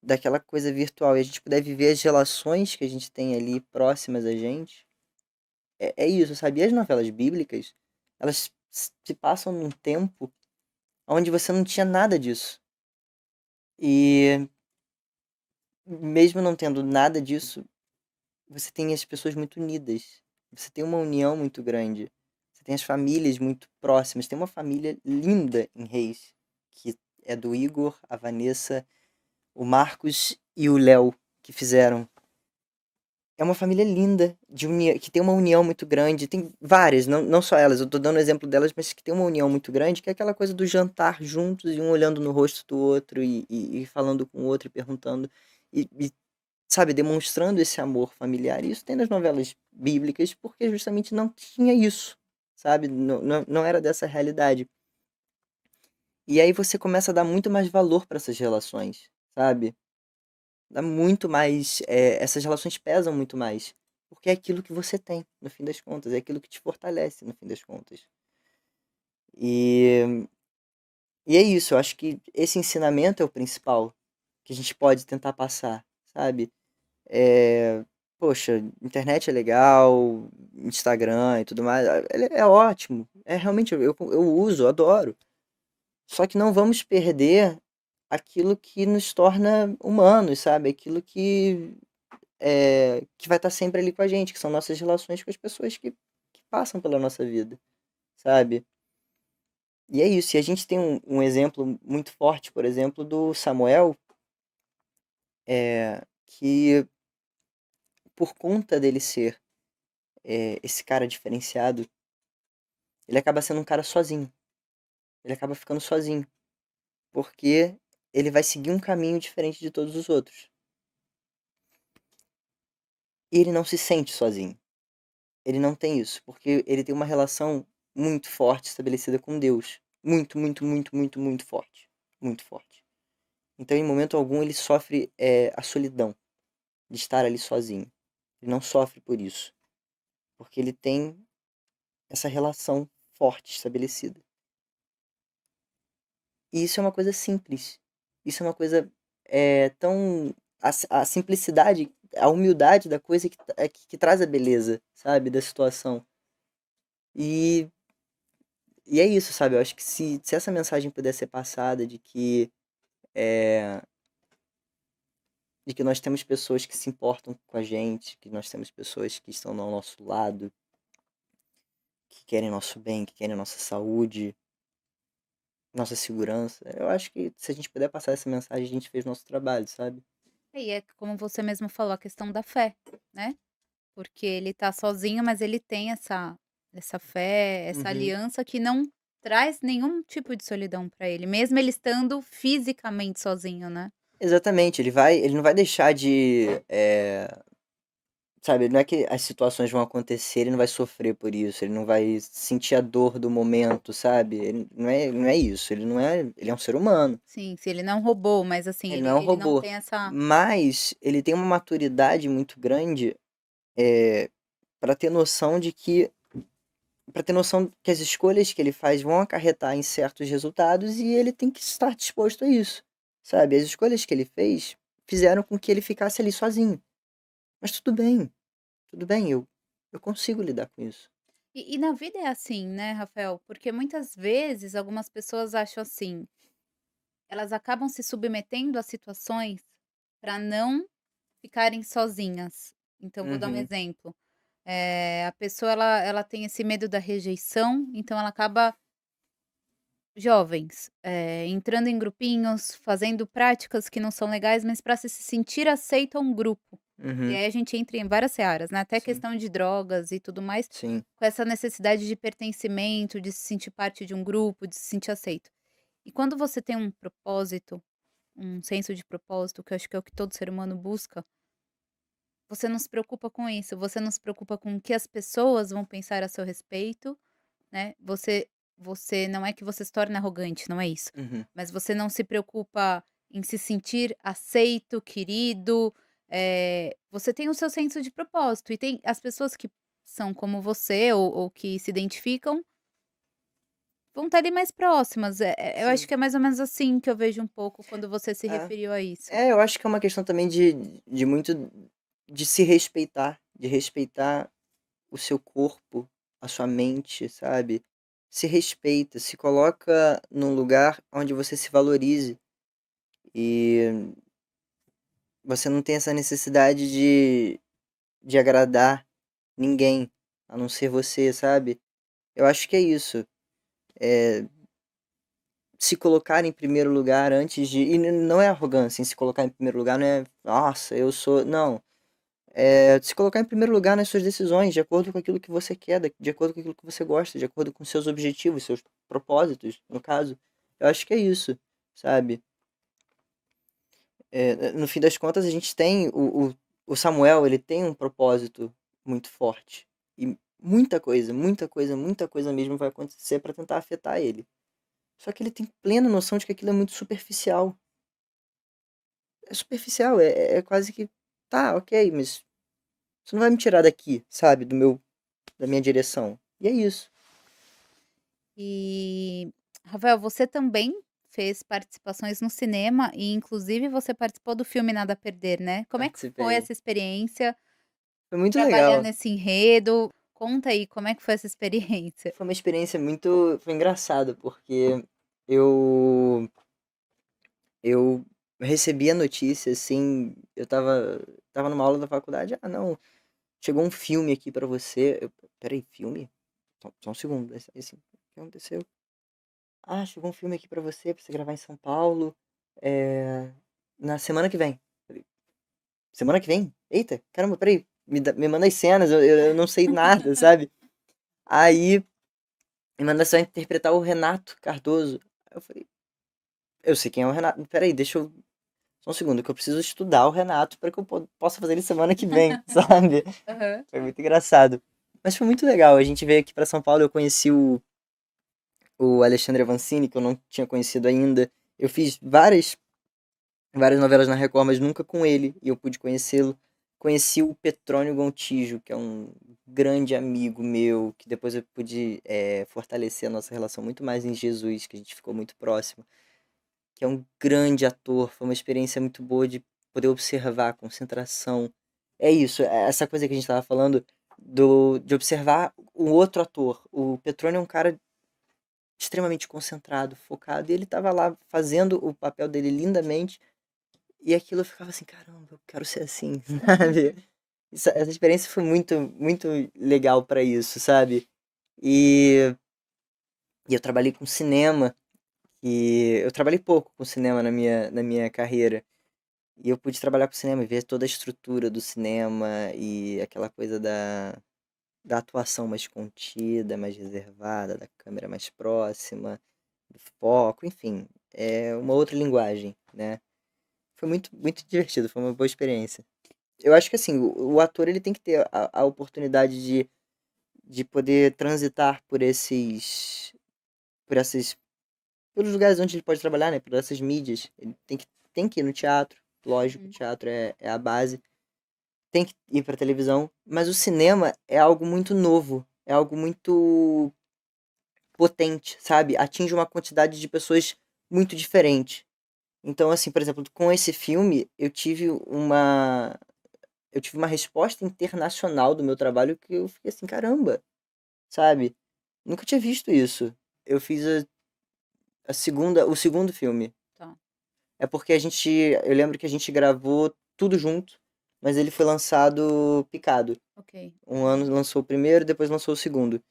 daquela coisa virtual e a gente puder viver as relações que a gente tem ali próximas a gente, é isso, sabe? E as novelas bíblicas, elas se passam num tempo onde você não tinha nada disso. E mesmo não tendo nada disso, você tem as pessoas muito unidas. Você tem uma união muito grande. Você tem as famílias muito próximas. Tem uma família linda em Reis, que é do Igor, a Vanessa, o Marcos e o Léo, que fizeram. é uma família linda, que tem uma união muito grande. Tem várias, não só elas, eu tô dando exemplo delas, mas que tem uma união muito grande, que é aquela coisa do jantar juntos e um olhando no rosto do outro e falando com o outro e perguntando. E, sabe, demonstrando esse amor familiar. E isso tem nas novelas bíblicas, porque justamente não tinha isso, sabe? Não era dessa realidade. E aí você começa a dar muito mais valor para essas relações, sabe? Dá muito mais. Essas relações pesam muito mais. Porque é aquilo que você tem, no fim das contas. É aquilo que te fortalece, no fim das contas. E, e é isso, eu acho que esse ensinamento é o principal que a gente pode tentar passar, sabe? É, poxa, internet é legal, Instagram e tudo mais, é ótimo. É realmente, eu uso, eu adoro. Só que não vamos perder aquilo que nos torna humanos, sabe? Aquilo que vai estar sempre ali com a gente, que são nossas relações com as pessoas que passam pela nossa vida, sabe? E é isso. E a gente tem um exemplo muito forte, por exemplo, do Samuel, que por conta dele ser esse cara diferenciado, ele acaba sendo um cara sozinho. Ele acaba ficando sozinho, porque ele vai seguir um caminho diferente de todos os outros. E ele não se sente sozinho. Ele não tem isso, porque ele tem uma relação muito forte estabelecida com Deus. Muito, muito, muito, muito, muito forte. Muito forte. Então, em momento algum, ele sofre a solidão de estar ali sozinho. Ele não sofre por isso, porque ele tem essa relação forte estabelecida. E isso é uma coisa simples. Isso é uma coisa tão. A simplicidade, a humildade da coisa que traz a beleza, sabe? Da situação. E E é isso, sabe? Eu acho que se essa mensagem puder ser passada é, de que nós temos pessoas que se importam com a gente, que nós temos pessoas que estão ao nosso lado, que querem nosso bem, que querem nossa saúde, nossa segurança, eu acho que se a gente puder passar essa mensagem, a gente fez nosso trabalho, sabe? E é como você mesmo falou, a questão da fé, né, porque ele tá sozinho, mas ele tem essa fé, essa Uhum. aliança que não traz nenhum tipo de solidão pra ele, mesmo ele estando fisicamente sozinho, né. Exatamente, ele não vai deixar sabe, não é que as situações vão acontecer, ele não vai sofrer por isso, ele não vai sentir a dor do momento, sabe? Ele não é isso, ele é um ser humano, Sim, se ele não roubou, mas assim, ele ele não é um ele não robô, tem essa mas ele tem uma maturidade muito grande, eh, para ter noção de que para ter noção que as escolhas que ele faz vão acarretar em certos resultados e ele tem que estar disposto a isso, sabe? As escolhas que ele fez fizeram com que ele ficasse ali sozinho, mas tudo bem, eu consigo lidar com isso. e na vida é assim, né, Rafael, porque muitas vezes algumas pessoas acham assim, elas acabam se submetendo a situações para não ficarem sozinhas. Então vou dar um Uhum, exemplo, a pessoa ela tem esse medo da rejeição, então ela acaba jovens, entrando em grupinhos, fazendo práticas que não são legais, mas para se sentir aceito a um grupo. E uhum, aí a gente entra em várias searas, né, até sim, questão de drogas e tudo mais, sim, com essa necessidade de pertencimento, de se sentir parte de um grupo, de se sentir aceito. E quando você tem um propósito, um senso de propósito, que eu acho que é o que todo ser humano busca, você não se preocupa com isso, você não se preocupa com o que as pessoas vão pensar a seu respeito, né, você não é que você se torna arrogante, não é isso, uhum. mas você não se preocupa em se sentir aceito, querido, você tem o seu senso de propósito e tem as pessoas que são como você ou que se identificam, vão estar ali mais próximas, eu acho Sim. que é mais ou menos assim que eu vejo um pouco quando você se É. referiu a isso. Eu acho que é uma questão também de muito de se respeitar, de respeitar o seu corpo, a sua mente, sabe? Se respeita, se coloca num lugar onde você se valorize e você não tem essa necessidade de agradar ninguém, a não ser você, sabe? Eu acho que é isso. É, se colocar em primeiro lugar antes de. E não é arrogância em se colocar em primeiro lugar, não é. Nossa, eu sou. Não. Se colocar em primeiro lugar nas suas decisões, de acordo com aquilo que você quer, de acordo com aquilo que você gosta, de acordo com seus objetivos, seus propósitos, no caso. Eu acho que é isso, sabe? No fim das contas, a gente tem o Samuel, ele tem um propósito muito forte. E muita coisa, muita coisa mesmo vai acontecer para tentar afetar ele. Só que ele tem plena noção de que aquilo é muito superficial. É superficial, é quase que, tá, ok, mas você não vai me tirar daqui, sabe, da minha direção. E é isso. E, Rafael, você também fez participações no cinema e inclusive você participou do filme Nada a Perder, né. Como é que foi Participei. essa experiência, Foi muito trabalhar legal. nesse enredo? Conta aí, como é que foi essa experiência? Foi uma experiência muito. Foi engraçado, porque eu. Eu recebi a notícia, assim. Tava numa aula da faculdade. Ah, não. Chegou um filme aqui pra você. Peraí, filme? Só um segundo. O que aconteceu? Ah, chegou um filme aqui pra você gravar em São Paulo. É, na semana que vem. Falei, semana que vem? Eita, caramba, peraí. Me manda as cenas, eu não sei nada, sabe? Aí me manda só interpretar o Renato Cardoso. Aí eu falei, eu sei quem é o Renato. Peraí, deixa eu. Só um segundo, que eu preciso estudar o Renato para que eu possa fazer ele semana que vem, sabe? Aham. Foi muito engraçado. Mas foi muito legal. A gente veio aqui para São Paulo, eu conheci o Alexandre Avancini, que eu não tinha conhecido ainda. Eu fiz várias novelas na Record, mas nunca com ele, e eu pude conhecê-lo. Conheci o Petrônio Gontijo, que é um grande amigo meu, que depois eu pude fortalecer a nossa relação muito mais em Jesus, que a gente ficou muito próximo, que é um grande ator. Foi uma experiência muito boa de poder observar a concentração. É isso, essa coisa que a gente estava falando de observar o outro ator. O Petrônio é um cara extremamente concentrado, focado, e ele estava lá fazendo o papel dele lindamente, e aquilo eu ficava assim, caramba, eu quero ser assim, sabe? Essa experiência foi muito, muito legal pra isso, sabe? E, e eu trabalhei com cinema, e eu trabalhei pouco com cinema na minha carreira. E eu pude trabalhar com cinema e ver toda a estrutura do cinema e aquela coisa da atuação mais contida, mais reservada, da câmera mais próxima, do foco, enfim, é uma outra linguagem, né? Foi muito, muito divertido, foi uma boa experiência. Eu acho que assim, o ator ele tem que ter a oportunidade de poder transitar por esses, pelos lugares onde ele pode trabalhar, né? Por essas mídias. Ele tem que ir no teatro, lógico, o Uhum. teatro é a base. Tem que ir pra televisão, mas o cinema é algo muito novo, é algo muito potente, sabe? Atinge uma quantidade de pessoas muito diferente. Então, assim, por exemplo, com esse filme, eu tive uma resposta internacional do meu trabalho que eu fiquei assim, caramba, sabe? Nunca tinha visto isso. Eu fiz o segundo filme. Tá, É porque eu lembro que a gente gravou tudo junto, mas ele foi lançado picado. ok. Um ano lançou o primeiro, depois lançou o segundo.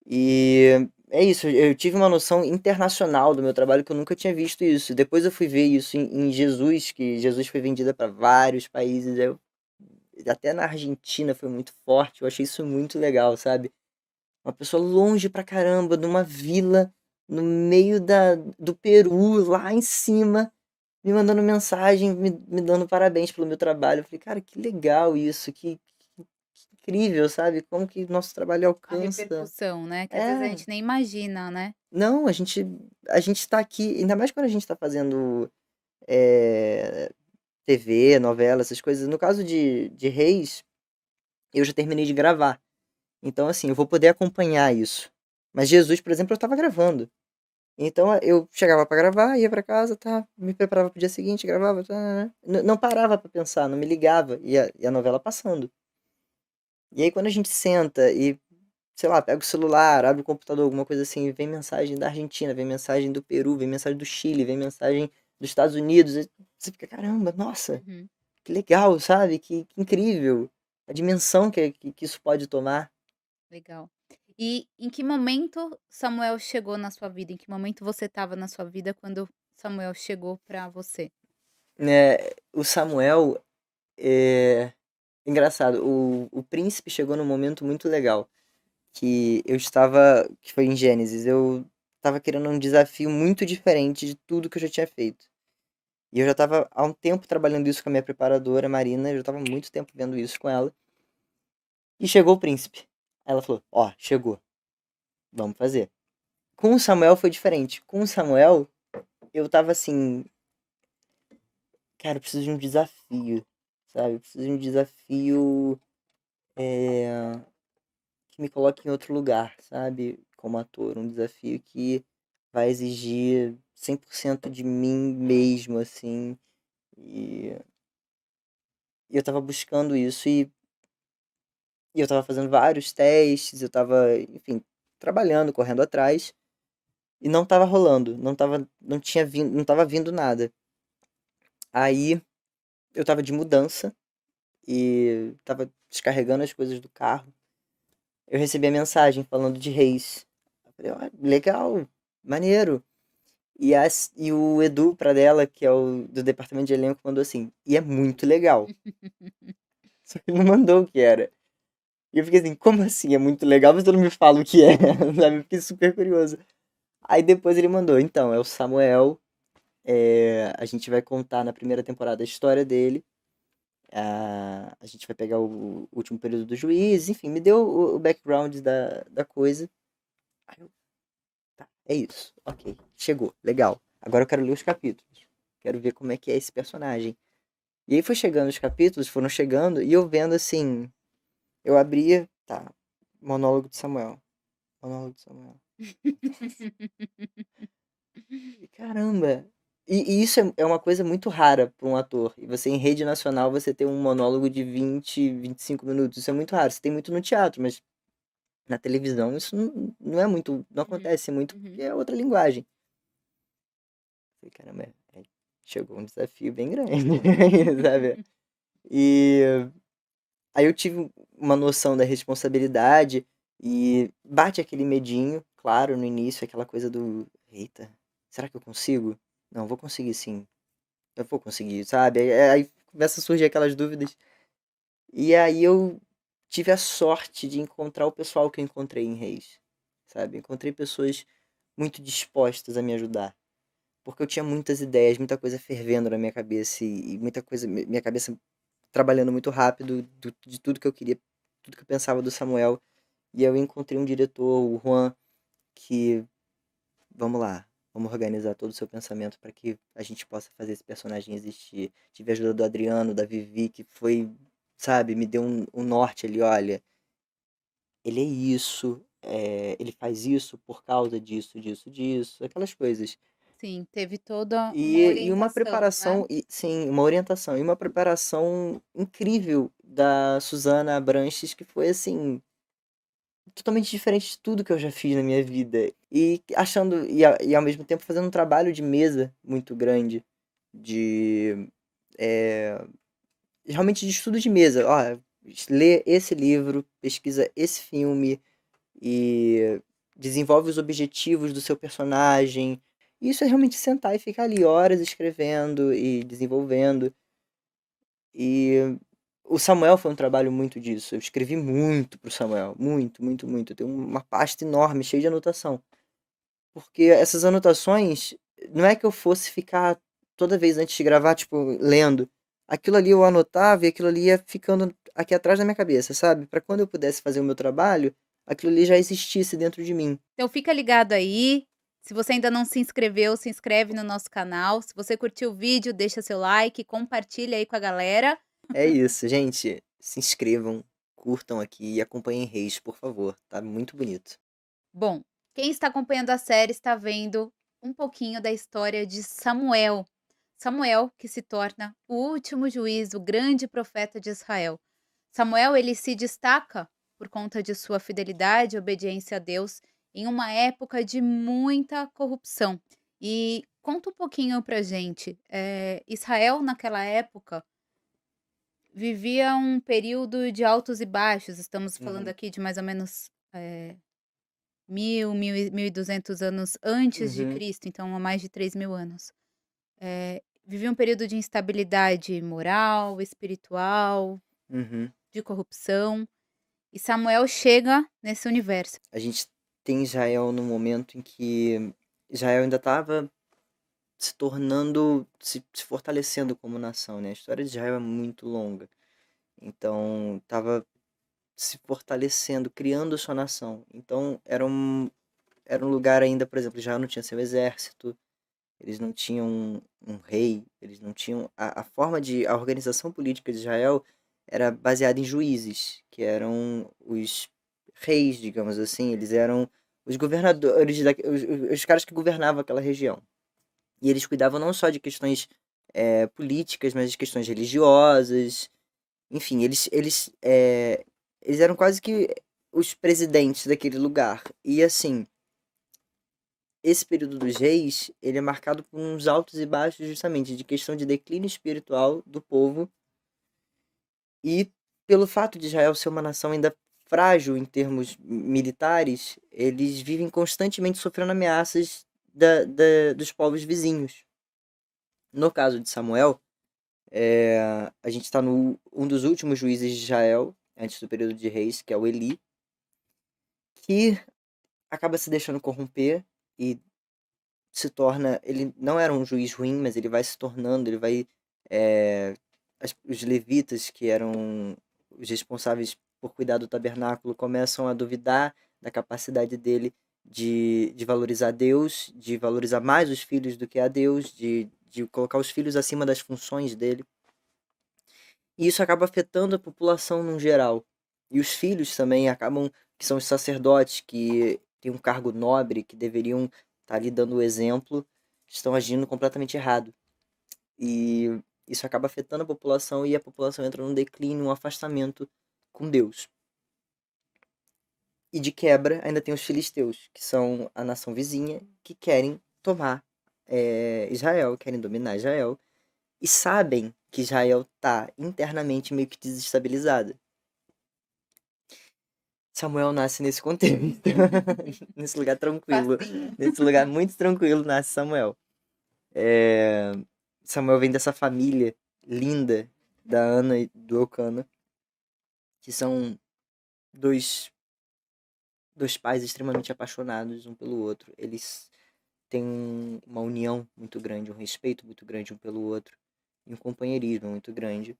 E é isso, eu tive uma noção internacional do meu trabalho que eu nunca tinha visto isso. Depois eu fui ver isso em Jesus, que Jesus foi vendida para vários países. Até na Argentina foi muito forte. Eu achei isso muito legal, sabe? Uma pessoa longe pra caramba, numa vila, no meio do Peru, lá em cima, me mandando mensagem, me dando parabéns pelo meu trabalho. Eu falei, cara, que legal isso, que incrível, sabe? Como que nosso trabalho A alcança. repercussão, né, que às vezes a É, gente nem imagina, né. não, a gente tá aqui, ainda mais quando a gente tá fazendo é, TV, novela, essas coisas. No caso de Reis, eu já terminei de gravar. Então, assim, eu vou poder acompanhar isso. Mas Jesus, por exemplo, eu tava gravando. Então eu chegava pra gravar, ia pra casa, tá, me preparava pro dia seguinte, gravava, tá, não parava pra pensar, não me ligava, e a novela passando. E aí quando a gente senta e, sei lá, pega o celular, abre o computador, alguma coisa assim, vem mensagem da Argentina, vem mensagem do Peru, vem mensagem do Chile, vem mensagem dos Estados Unidos, e você fica, caramba, nossa, Uhum, que legal, sabe? Que incrível a dimensão que isso pode tomar. legal. E em que momento Samuel chegou na sua vida? Em que momento você estava na sua vida quando Samuel chegou pra você? Né, o Samuel, engraçado, o príncipe chegou num momento muito legal, que foi em Gênesis, eu estava querendo um desafio muito diferente de tudo que eu já tinha feito. E eu já estava há um tempo trabalhando isso com a minha preparadora, Marina, eu já estava há muito tempo vendo isso com ela. E chegou o príncipe. Aí ela falou: Ó, chegou, vamos fazer. Com o Samuel foi diferente. Com o Samuel, eu tava assim, cara, eu preciso de um desafio, sabe? Eu preciso de um desafio é, que me coloque em outro lugar, sabe? Como ator. Um desafio que vai exigir 100% de mim mesmo, assim. E, e eu tava buscando isso e eu tava fazendo vários testes, eu tava, enfim, trabalhando, correndo atrás. E não tava rolando, não tinha vindo, não tava vindo nada. Aí eu tava de mudança e tava descarregando as coisas do carro. Eu recebi a mensagem falando de Reis. Eu falei, ó, legal, maneiro. E o Edu Pradella, que é o do departamento de elenco, mandou assim, e é muito legal. Só que ele não mandou o que era. E eu fiquei assim, como assim? É muito legal, mas tu não me fala o que é, sabe? Eu fiquei super curioso. Aí depois ele mandou, então, é o Samuel. A gente vai contar na primeira temporada a história dele. A gente vai pegar o último período do juiz, enfim, me deu o background da coisa. Aí eu, tá, é isso, ok, chegou, legal. Agora eu quero ler os capítulos. Quero ver como é que é esse personagem. E aí foi chegando os capítulos, foram chegando, e eu vendo assim. Eu abria, tá, monólogo de Samuel. Monólogo de Samuel. E, caramba! E isso é uma coisa muito rara para um ator. E você, em rede nacional, você ter um monólogo de 20, 25 minutos. Isso é muito raro. Você tem muito no teatro, mas na televisão isso não é muito. Não Uhum, acontece muito porque uhum. é outra linguagem. Falei, caramba, chegou um desafio bem grande, sabe? E aí eu tive uma noção da responsabilidade e bate aquele medinho, claro, no início, aquela coisa do: eita, será que eu consigo? Não, vou conseguir sim. Eu vou conseguir, sabe? Aí começa a surgir aquelas dúvidas. E aí eu tive a sorte de encontrar o pessoal que eu encontrei em Reis, sabe? Encontrei pessoas muito dispostas a me ajudar. Porque eu tinha muitas ideias, muita coisa fervendo na minha cabeça e muita coisa, minha cabeça trabalhando muito rápido de tudo que eu queria, tudo que eu pensava do Samuel. E eu encontrei um diretor, o Juan, que, vamos lá, vamos organizar todo o seu pensamento para que a gente possa fazer esse personagem existir. Tive a ajuda do Adriano, da Vivi, que foi, sabe, me deu um norte ali, olha, ele é isso, ele faz isso por causa disso, disso, disso, aquelas coisas. Sim, teve toda uma E uma orientação, né? preparação, sim, uma orientação, e uma preparação incrível da Suzana Abranches, que foi assim, totalmente diferente de tudo que eu já fiz na minha vida. E achando, e ao mesmo tempo fazendo um trabalho de mesa muito grande, de é, realmente de estudo de mesa. Ó, lê esse livro, pesquisa esse filme e desenvolve os objetivos do seu personagem. Isso é realmente sentar e ficar ali horas escrevendo e desenvolvendo. E o Samuel foi um trabalho muito disso. Eu escrevi muito pro Samuel. Muito, muito, muito. Eu tenho uma pasta enorme, cheia de anotação. Porque essas anotações, não é que eu fosse ficar toda vez antes de gravar, tipo, lendo. Aquilo ali eu anotava e aquilo ali ia ficando aqui atrás da minha cabeça, sabe? Para quando eu pudesse fazer o meu trabalho, aquilo ali já existisse dentro de mim. Então fica ligado aí. Se você ainda não se inscreveu, se inscreve no nosso canal. Se você curtiu o vídeo, deixa seu like, compartilha aí com a galera. É isso, gente. Se inscrevam, curtam aqui e acompanhem Reis, por favor. Tá muito bonito. Bom, quem está acompanhando a série está vendo um pouquinho da história de Samuel. Samuel, que se torna o último juiz, o grande profeta de Israel. Samuel, ele se destaca por conta de sua fidelidade e obediência a Deus em uma época de muita corrupção. E conta um pouquinho pra gente, Israel naquela época vivia um período de altos e baixos, estamos falando Uhum. aqui de mais ou menos, 1.200 anos antes de Uhum. Cristo, então há mais de 3.000 anos. Vivia um período de instabilidade moral, espiritual, Uhum. de corrupção, e Samuel chega nesse universo. A gente tem Israel no momento em que Israel ainda estava se tornando, se fortalecendo como nação, né? A história de Israel é muito longa. Então, estava se fortalecendo, criando sua nação. Então, era um lugar ainda, por exemplo, Israel não tinha seu exército, eles não tinham um rei, eles não tinham... A forma de... A organização política de Israel era baseada em juízes, que eram os reis, digamos assim, eles eram os governadores, os caras que governavam aquela região. E eles cuidavam não só de questões políticas, mas de questões religiosas. Enfim, eles eram quase que os presidentes daquele lugar. E assim, esse período dos reis, ele é marcado por uns altos e baixos justamente de questão de declínio espiritual do povo e pelo fato de Israel ser uma nação ainda frágil em termos militares, eles vivem constantemente sofrendo ameaças dos povos vizinhos. No caso de Samuel, a gente está no um dos últimos juízes de Israel, antes do período de reis, que é o Eli, que acaba se deixando corromper e se torna. Ele não era um juiz ruim, mas ele vai se tornando, ele vai. é, os levitas, que eram os responsáveis por cuidar do tabernáculo, começam a duvidar da capacidade dele de valorizar Deus, de valorizar mais os filhos do que a Deus, de colocar os filhos acima das funções dele. E isso acaba afetando a população no geral. E os filhos também acabam, que são os sacerdotes, que têm um cargo nobre, que deveriam estar ali dando o exemplo, estão agindo completamente errado. E isso acaba afetando a população e a população entra num declínio, um afastamento com Deus. E de quebra, ainda tem os filisteus, que são a nação vizinha, que querem tomar Israel, querem dominar Israel, e sabem que Israel está internamente meio que desestabilizada. Samuel nasce nesse contexto, nesse lugar tranquilo, Facinho. nesse lugar muito tranquilo nasce Samuel. É, Samuel vem dessa família linda da Ana e do Elcana, que são dois, dois pais extremamente apaixonados um pelo outro. Eles têm uma união muito grande, um respeito muito grande um pelo outro, e um companheirismo muito grande.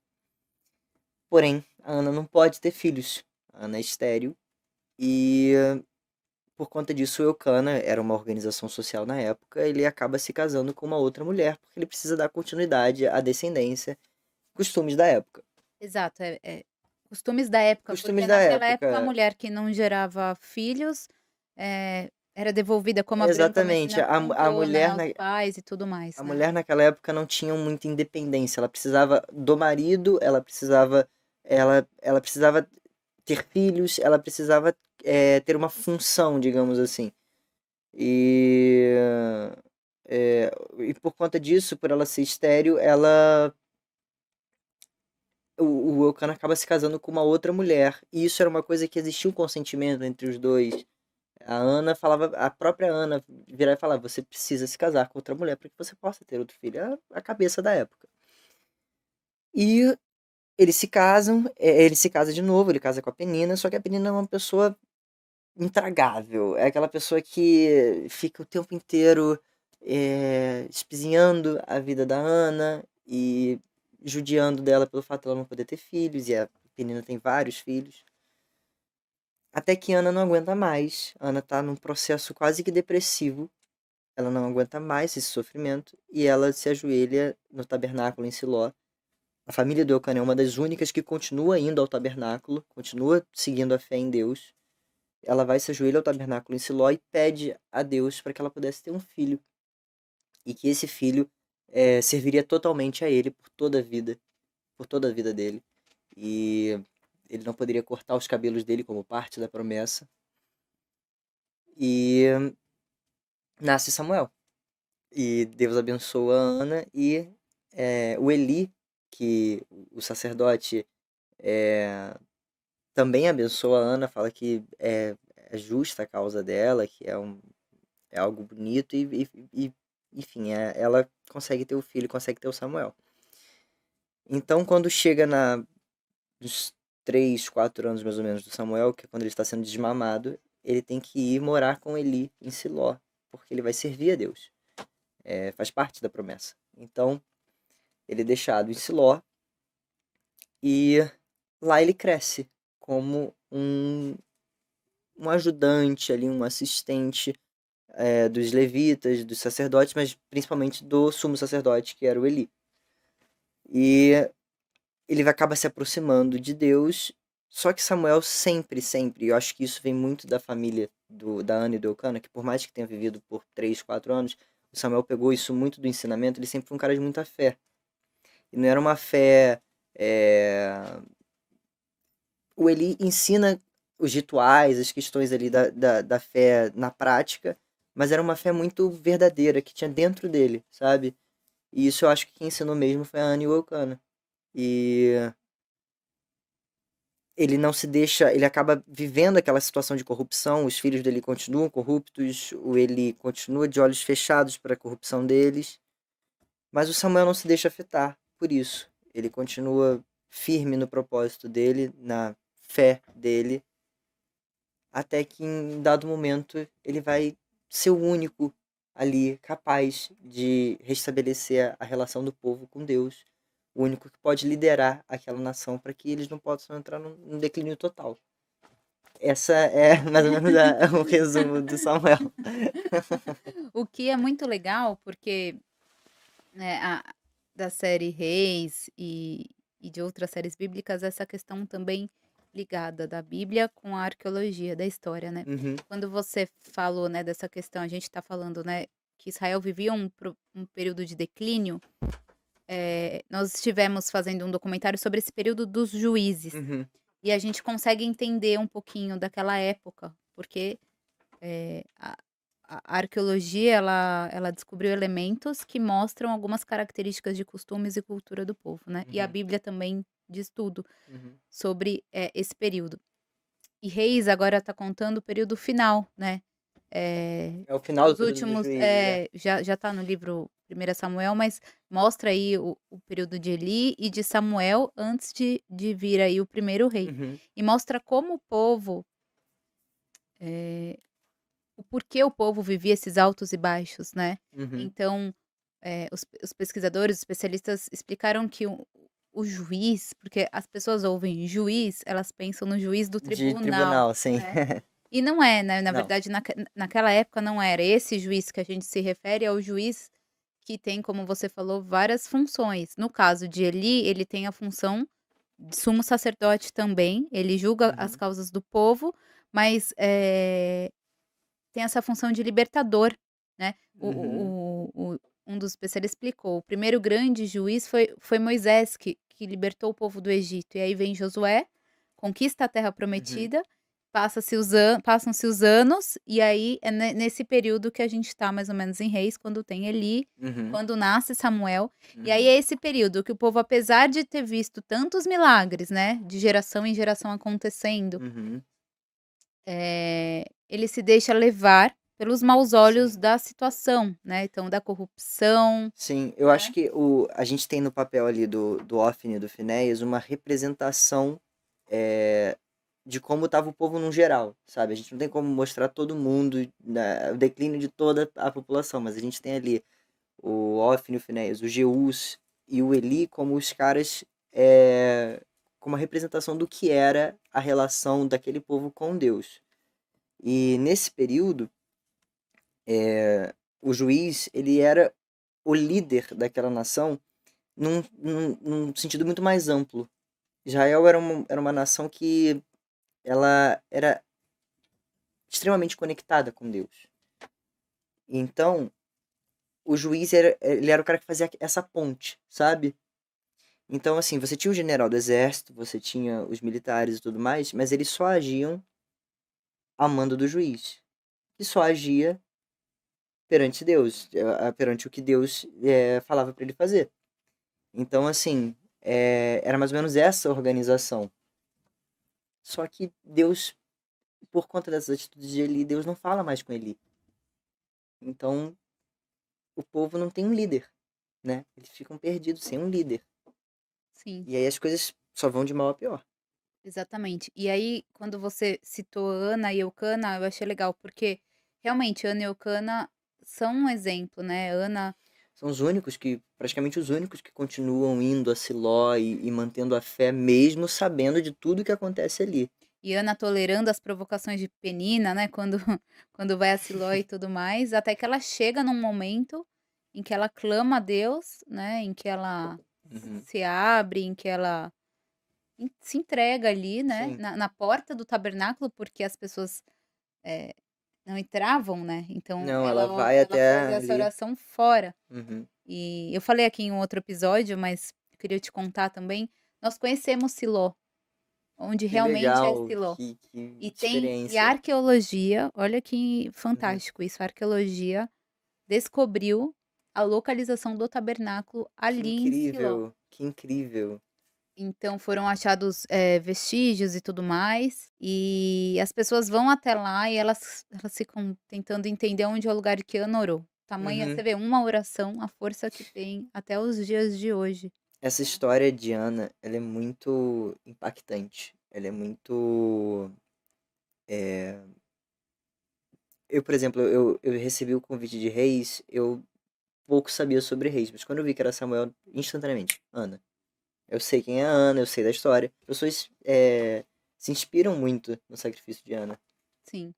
Porém, a Ana não pode ter filhos. A Ana é estéril e por conta disso o Eucana era uma organização social na época, ele acaba se casando com uma outra mulher porque ele precisa dar continuidade à descendência, costumes da época. Exato, costumes da época, Costumes porque da naquela época a época, mulher que não gerava filhos, era devolvida, como a Branca exatamente. Messina A contou, né, mulher aos pais e tudo mais, a né. mulher naquela época não tinha muita independência, ela precisava do marido, ela precisava ter filhos, ela precisava ter uma função, digamos assim. E, e por conta disso, por ela ser estéril, o Elcano acaba se casando com uma outra mulher. E isso era uma coisa que existia um consentimento entre os dois. A Ana falava, a própria Ana virava e falava, você precisa se casar com outra mulher para que você possa ter outro filho. É a cabeça da época. E eles se casam, ele se casa de novo, ele casa com a Penina, só que a Penina é uma pessoa intragável. É aquela pessoa que fica o tempo inteiro espizinhando a vida da Ana e judiando dela pelo fato de ela não poder ter filhos, e a Penina tem vários filhos. Até que Ana não aguenta mais. Ana tá num processo quase que depressivo. Ela não aguenta mais esse sofrimento e ela se ajoelha no tabernáculo em Siló. A família do Eucana é uma das únicas que continua indo ao tabernáculo, continua seguindo a fé em Deus. Ela vai se ajoelha ao tabernáculo em Siló e pede a Deus para que ela pudesse ter um filho. E que esse filho serviria totalmente a ele por toda a vida dele. E ele não poderia cortar os cabelos dele como parte da promessa. E nasce Samuel. E Deus abençoa a Ana e o Eli, que o sacerdote também abençoa a Ana, fala que é justa a causa dela, que é algo bonito enfim, ela consegue ter o filho, consegue ter o Samuel. Então, quando chega 3, 4 anos mais ou menos do Samuel, que é quando ele está sendo desmamado, ele tem que ir morar com Eli em Siló, porque ele vai servir a Deus. Faz parte da promessa. Então, ele é deixado em Siló e lá ele cresce como um ajudante ali, um assistente dos levitas, dos sacerdotes, mas principalmente do sumo sacerdote, que era o Eli. E ele acaba se aproximando de Deus, só que Samuel sempre, sempre, eu acho que isso vem muito da família da Ana e do Eucana, que por mais que tenha vivido por 3, 4 anos, o Samuel pegou isso muito do ensinamento, ele sempre foi um cara de muita fé. E não era uma fé... O Eli ensina os rituais, as questões ali da fé na prática, mas era uma fé muito verdadeira, que tinha dentro dele, sabe? E isso eu acho que quem ensinou mesmo foi a Ana e o Eucana. E ele não se deixa, ele acaba vivendo aquela situação de corrupção, os filhos dele continuam corruptos, ele continua de olhos fechados para a corrupção deles, mas o Samuel não se deixa afetar por isso. Ele continua firme no propósito dele, na fé dele, até que em dado momento ele vai ser o único ali capaz de restabelecer a relação do povo com Deus, o único que pode liderar aquela nação para que eles não possam entrar num declínio total. Essa é mais ou menos o resumo do Samuel. O que é muito legal, porque, né, da série Reis e de outras séries bíblicas, essa questão também ligada da Bíblia com a arqueologia da história, né. Uhum, Quando você falou, né, dessa questão, a gente está falando, né, que Israel vivia um período de declínio, nós estivemos fazendo um documentário sobre esse período dos juízes, uhum, e a gente consegue entender um pouquinho daquela época, porque, a arqueologia ela descobriu elementos que mostram algumas características de costumes e cultura do povo, né, e a uhum, Bíblia também diz tudo uhum. sobre, esse período. E Reis agora está contando o período final, né, É o final do os período dos últimos juízes, já tá no livro 1 Samuel, mas mostra aí o período de Eli e de Samuel antes de vir aí o primeiro rei. Uhum, E mostra como o povo, eh o porquê o povo vivia esses altos e baixos, né. uhum. Então, os pesquisadores, os especialistas explicaram que o juiz, porque as pessoas ouvem juiz, elas pensam no juiz do De tribunal, tribunal, sim. né. E não é, né, na Não. verdade naquela época não era. Esse juiz que a gente se refere é o juiz que tem, como você falou, várias funções. No caso de Eli, ele tem a função de sumo sacerdote também, ele julga as Uhum, causas do povo, mas, tem essa função de libertador, né. uhum, Um dos especialistas explicou, o primeiro grande juiz foi Moisés que libertou o povo do Egito, e aí vem Josué, conquista a terra uhum, prometida, passam-se os anos, e aí é nesse período que a gente está mais ou menos em Reis, quando tem Eli, uhum, quando nasce Samuel, e aí uhum, é esse período que o povo, apesar de ter visto tantos milagres, né, de geração em geração acontecendo, uhum. ele se deixa levar pelos maus olhos Sim. da situação, né, então da corrupção, Sim, eu acho né. que a gente tem no papel ali do Ofni e do Finéias uma representação eh, de como estava o povo no geral, sabe? A gente não tem como mostrar todo mundo, né, o declínio de toda a população, mas a gente tem ali o Ofni, o Finéias, o Jeus e o Eli como os caras como a representação do que era a relação daquele povo com Deus. E nesse período, o juiz, ele era o líder daquela nação num sentido muito mais amplo. Israel era uma nação que ela era extremamente conectada com Deus. Então, o juiz ele era o cara que fazia essa ponte, sabe? Então, assim, você tinha o general do exército, você tinha os militares e tudo mais, mas eles só agiam a mando do juiz, que só agia perante Deus, perante o que Deus falava para ele fazer. Então, assim, era mais ou menos essa organização. Só que Deus, por conta dessas atitudes de Eli, Deus não fala mais com Eli. Então, o povo não tem um líder, né? Eles ficam perdidos sem um líder. Sim. E aí as coisas só vão de mal a pior. exatamente. E aí, quando você citou Ana e Eucana, eu achei legal, porque realmente Ana e Eucana são um exemplo, né. Ana São os únicos que, praticamente os únicos que continuam indo a Siló e mantendo a fé, mesmo sabendo de tudo que acontece ali. e Ana tolerando as provocações de Penina, né, quando quando vai a Siló e tudo mais, até que ela chega num momento em que ela clama a Deus, né, em que ela Uhum. se abre, em que ela se entrega ali, né, Sim. na porta do tabernáculo, porque as pessoas, eh, não entravam, né, então Não, ela ela vai ela até faz essa ali. oração fora. Uhum. E eu falei aqui em um outro episódio, mas eu queria te contar também, nós conhecemos Siló, onde Que realmente é legal, Siló. que E a experiência. arqueologia, olha que Uhum. fantástico isso, a arqueologia descobriu a localização do tabernáculo Que ali em Siló. incrível, que incrível. Então foram achados, vestígios e tudo mais, e as pessoas vão até lá e elas ficam tentando entender onde é o lugar que Ana orou. Tamanha, você Uhum. vê, uma oração, a força que tem até os dias de hoje. Essa história de Ana, ela é muito impactante. Ela é muito. eh, Eu, por exemplo, eu recebi o convite de Reis, eu pouco sabia sobre Reis, mas quando eu vi que era Samuel, instantaneamente, Ana. Eu sei quem é a Ana, eu sei da história. As pessoas se inspiram muito no sacrifício de Ana. Sim.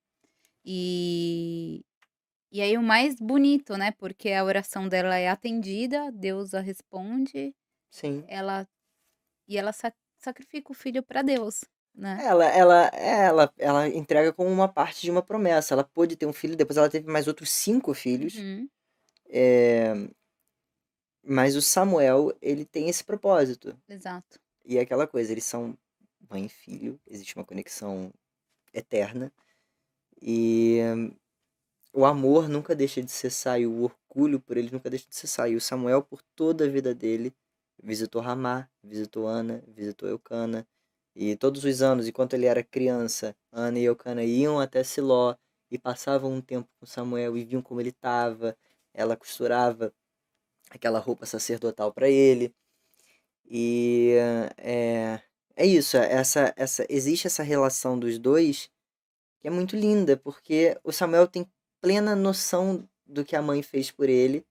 E e aí o mais bonito, né, porque a oração dela é atendida, Deus a responde, Sim. ela ela sacrifica o filho para Deus, né. Ela entrega como uma parte de uma promessa. Ela pôde ter um filho, depois ela teve mais outros 5 filhos. Uhum, É, mas o Samuel, ele tem esse propósito. exato. E é aquela coisa, eles são mãe e filho, existe uma conexão eterna. E o amor nunca deixa de cessar, e o orgulho por eles nunca deixa de cessar. E o Samuel, por toda a vida dele, visitou Ramá, visitou Ana, visitou Eucana. E todos os anos, enquanto ele era criança, Ana e Eucana iam até Siló e passavam um tempo com Samuel e viam como ele estava. Ela costurava aquela roupa sacerdotal para ele. E é isso, existe essa relação dos dois que é muito linda, porque o Samuel tem plena noção do que a mãe fez por ele,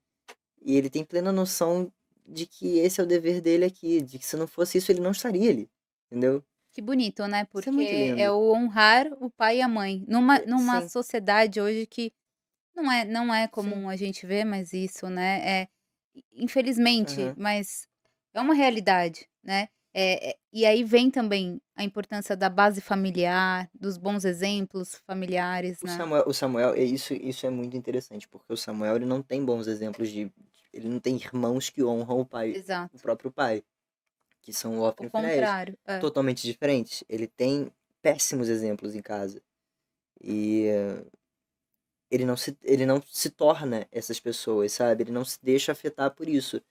e ele tem plena noção de que esse é o dever dele aqui, de que se não fosse isso ele não estaria ali, entendeu? Que bonito, né, Isso é muito porque é lindo. o honrar o pai e a mãe, numa Sim, sociedade hoje que não é sim. comum a gente ver, mas isso, né, infelizmente, Aham. mas é uma realidade, né. E aí vem também a importância da base familiar, dos bons exemplos familiares, né. O Samuel, isso é muito interessante, porque o Samuel ele não tem bons exemplos ele não tem irmãos que honram o pai, o Exato. próprio pai, que são o O Ofni e o Finéias, contrário. É. totalmente diferentes. Ele tem péssimos exemplos em casa. E ele não se torna essas pessoas, sabe? Ele não se deixa afetar por isso.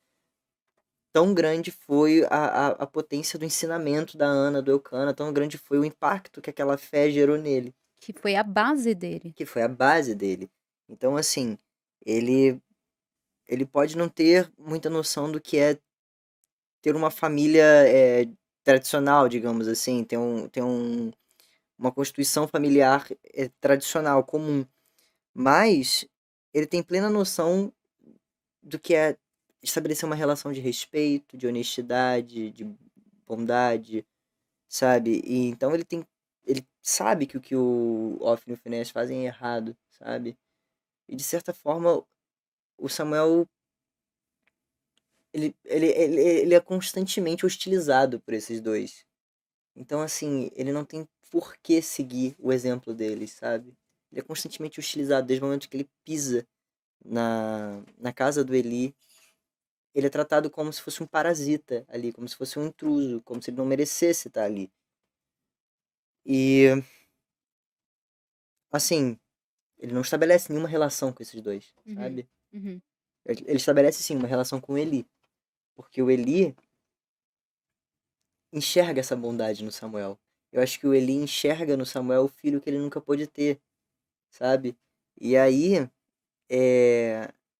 Tão grande foi a potência do ensinamento da Ana, do Eucana, tão grande foi o impacto que aquela fé gerou nele, Que foi a base dele. que foi a base dele. Então, assim, ele, ele pode não ter muita noção do que é ter uma família tradicional, digamos assim, uma constituição familiar tradicional, comum. Mas ele tem plena noção do que é estabelecer uma relação de respeito, de honestidade, de bondade, sabe? E então ele sabe que o Ofni e o Phineas fazem é errado, sabe? E de certa forma o Samuel ele é constantemente hostilizado por esses dois. Então assim, ele não tem por que seguir o exemplo deles, sabe? Ele é constantemente hostilizado desde o momento que ele pisa na casa do Eli. Ele é tratado como se fosse um parasita ali, como se fosse um intruso, como se ele não merecesse estar ali. E, assim, ele não estabelece nenhuma relação com esses dois, Uhum, sabe? uhum. Ele estabelece, sim, uma relação com o Eli. Porque o Eli enxerga essa bondade no Samuel. Eu acho que o Eli enxerga no Samuel o filho que ele nunca pôde ter, sabe? E aí,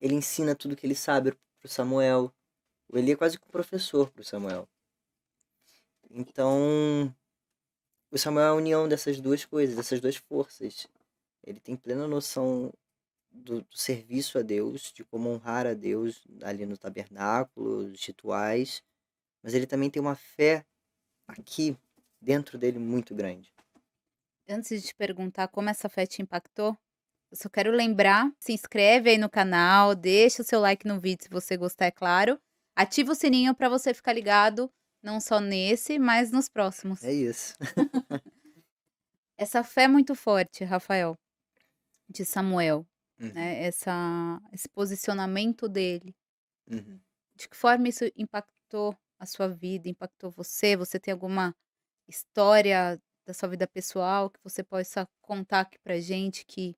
ele ensina tudo que ele sabe pro Samuel. O Eli é quase que um professor pro Samuel. Então, o Samuel é a união dessas duas coisas, dessas duas forças. Ele tem plena noção do serviço a Deus, de como honrar a Deus ali no tabernáculo, os rituais, mas ele também tem uma fé aqui dentro dele muito grande. Antes de te perguntar como essa fé te impactou, eu só quero lembrar, se inscreve aí no canal, deixa o seu like no vídeo se você gostar, é claro. Ativa o sininho para você ficar ligado, não só nesse, mas nos próximos. É isso. Essa fé muito forte, Rafael, de Samuel, Uhum, né, esse posicionamento dele, uhum. de que forma isso impactou a sua vida, impactou você? Você tem alguma história da sua vida pessoal que você possa contar aqui pra gente que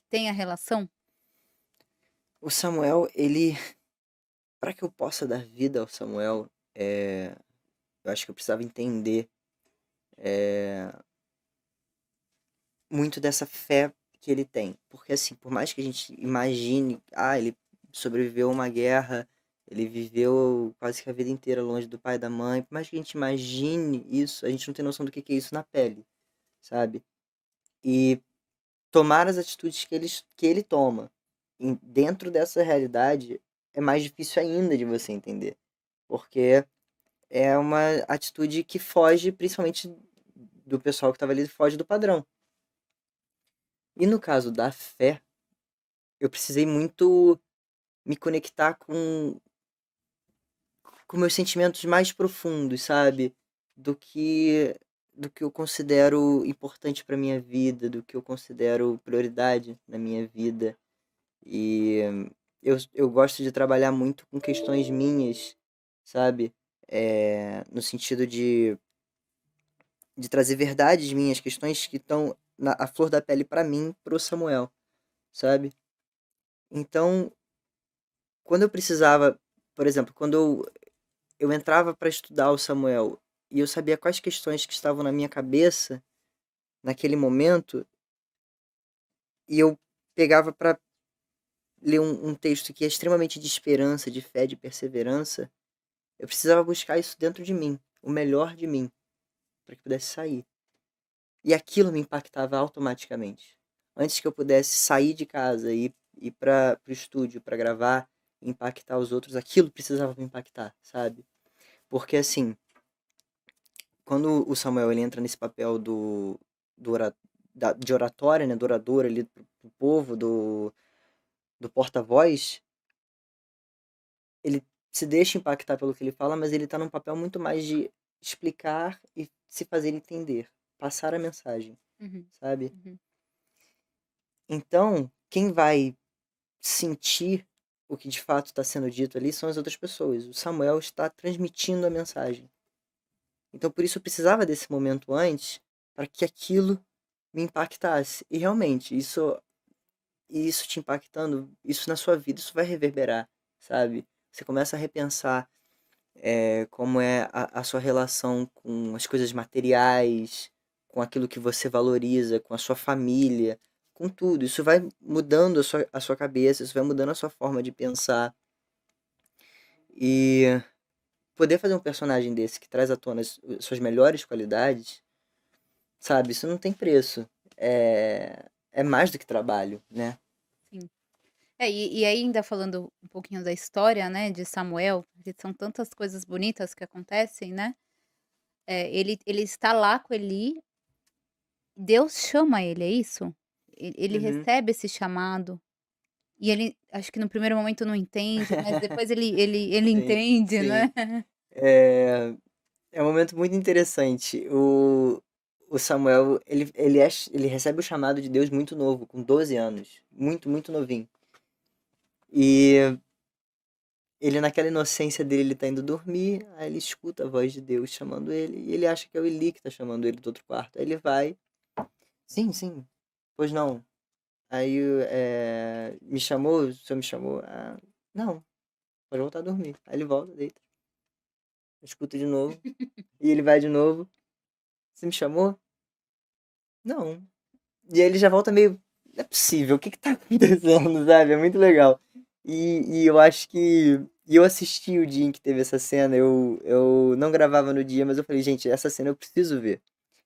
tenha relação? O Samuel, ele, para que eu possa dar vida ao Samuel, eu acho que eu precisava entender é, muito dessa fé que ele tem. Porque, assim, por mais que a gente imagine, ele sobreviveu a uma guerra, ele viveu quase que a vida inteira longe do pai e da mãe, por mais que a gente imagine isso, a gente não tem noção do que é isso na pele, sabe? E tomar as atitudes que ele toma dentro dessa realidade é mais difícil ainda de você entender. Porque é uma atitude que foge, principalmente do pessoal que estava ali, foge do padrão. E no caso da fé, eu precisei muito me conectar com meus sentimentos mais profundos, sabe? Do que do que eu considero importante para minha vida, do que eu considero prioridade na minha vida. E eu gosto de trabalhar muito com questões minhas, sabe? No sentido de trazer verdades minhas, questões que estão à flor da pele para mim, pro Samuel, sabe? Então, quando eu precisava, por exemplo, quando eu entrava para estudar o Samuel e eu sabia quais questões que estavam na minha cabeça naquele momento, e eu pegava para ler um texto que é extremamente de esperança, de fé, de perseverança, eu precisava buscar isso dentro de mim, o melhor de mim, para que pudesse sair. E aquilo me impactava automaticamente. Antes que eu pudesse sair de casa e ir para o estúdio para gravar e impactar os outros, aquilo precisava me impactar, sabe? Porque assim, quando o Samuel ele entra nesse papel do de oratória, né, do orador ali pro povo, do porta-voz, ele se deixa impactar pelo que ele fala, mas ele tá num papel muito mais de explicar e se fazer entender, passar a mensagem, Uhum, sabe? uhum. Então, quem vai sentir o que de fato está sendo dito ali são as outras pessoas. O Samuel está transmitindo a mensagem. Então, por isso eu precisava desse momento antes para que aquilo me impactasse. E realmente, isso te impactando, isso na sua vida, isso vai reverberar, sabe? Você começa a repensar como é a sua relação com as coisas materiais, com aquilo que você valoriza, com a sua família, com tudo. Isso vai mudando a sua cabeça, isso vai mudando a sua forma de pensar. E poder fazer um personagem desse que traz à tona as suas melhores qualidades, sabe? Isso não tem preço. É mais do que trabalho, né? Sim. E ainda falando um pouquinho da história, né, de Samuel, porque são tantas coisas bonitas que acontecem, né, ele está lá com Eli, Deus chama ele, é isso? Ele Uhum. recebe esse chamado, e ele acho que no primeiro momento não entende, mas depois ele Sim, entende, sim. né. É, é um momento muito interessante. O Samuel, ele recebe o chamado de Deus muito novo, com 12 anos. Muito, muito novinho. E ele, naquela inocência dele, ele tá indo dormir, aí ele escuta a voz de Deus chamando ele, e ele acha que é o Eli que tá chamando ele do outro quarto. Aí ele vai, sim, sim, pois não. Aí, me chamou, o senhor me chamou? Ah, não, pode voltar a dormir. Aí ele volta, deita, escuta de novo, e ele vai de novo. Você me chamou? Não. E aí ele já volta meio. Não é possível, o que que tá acontecendo, sabe? É muito legal. E eu acho que. E eu assisti o dia em que teve essa cena, eu não gravava no dia, mas eu falei, gente, essa cena eu preciso ver.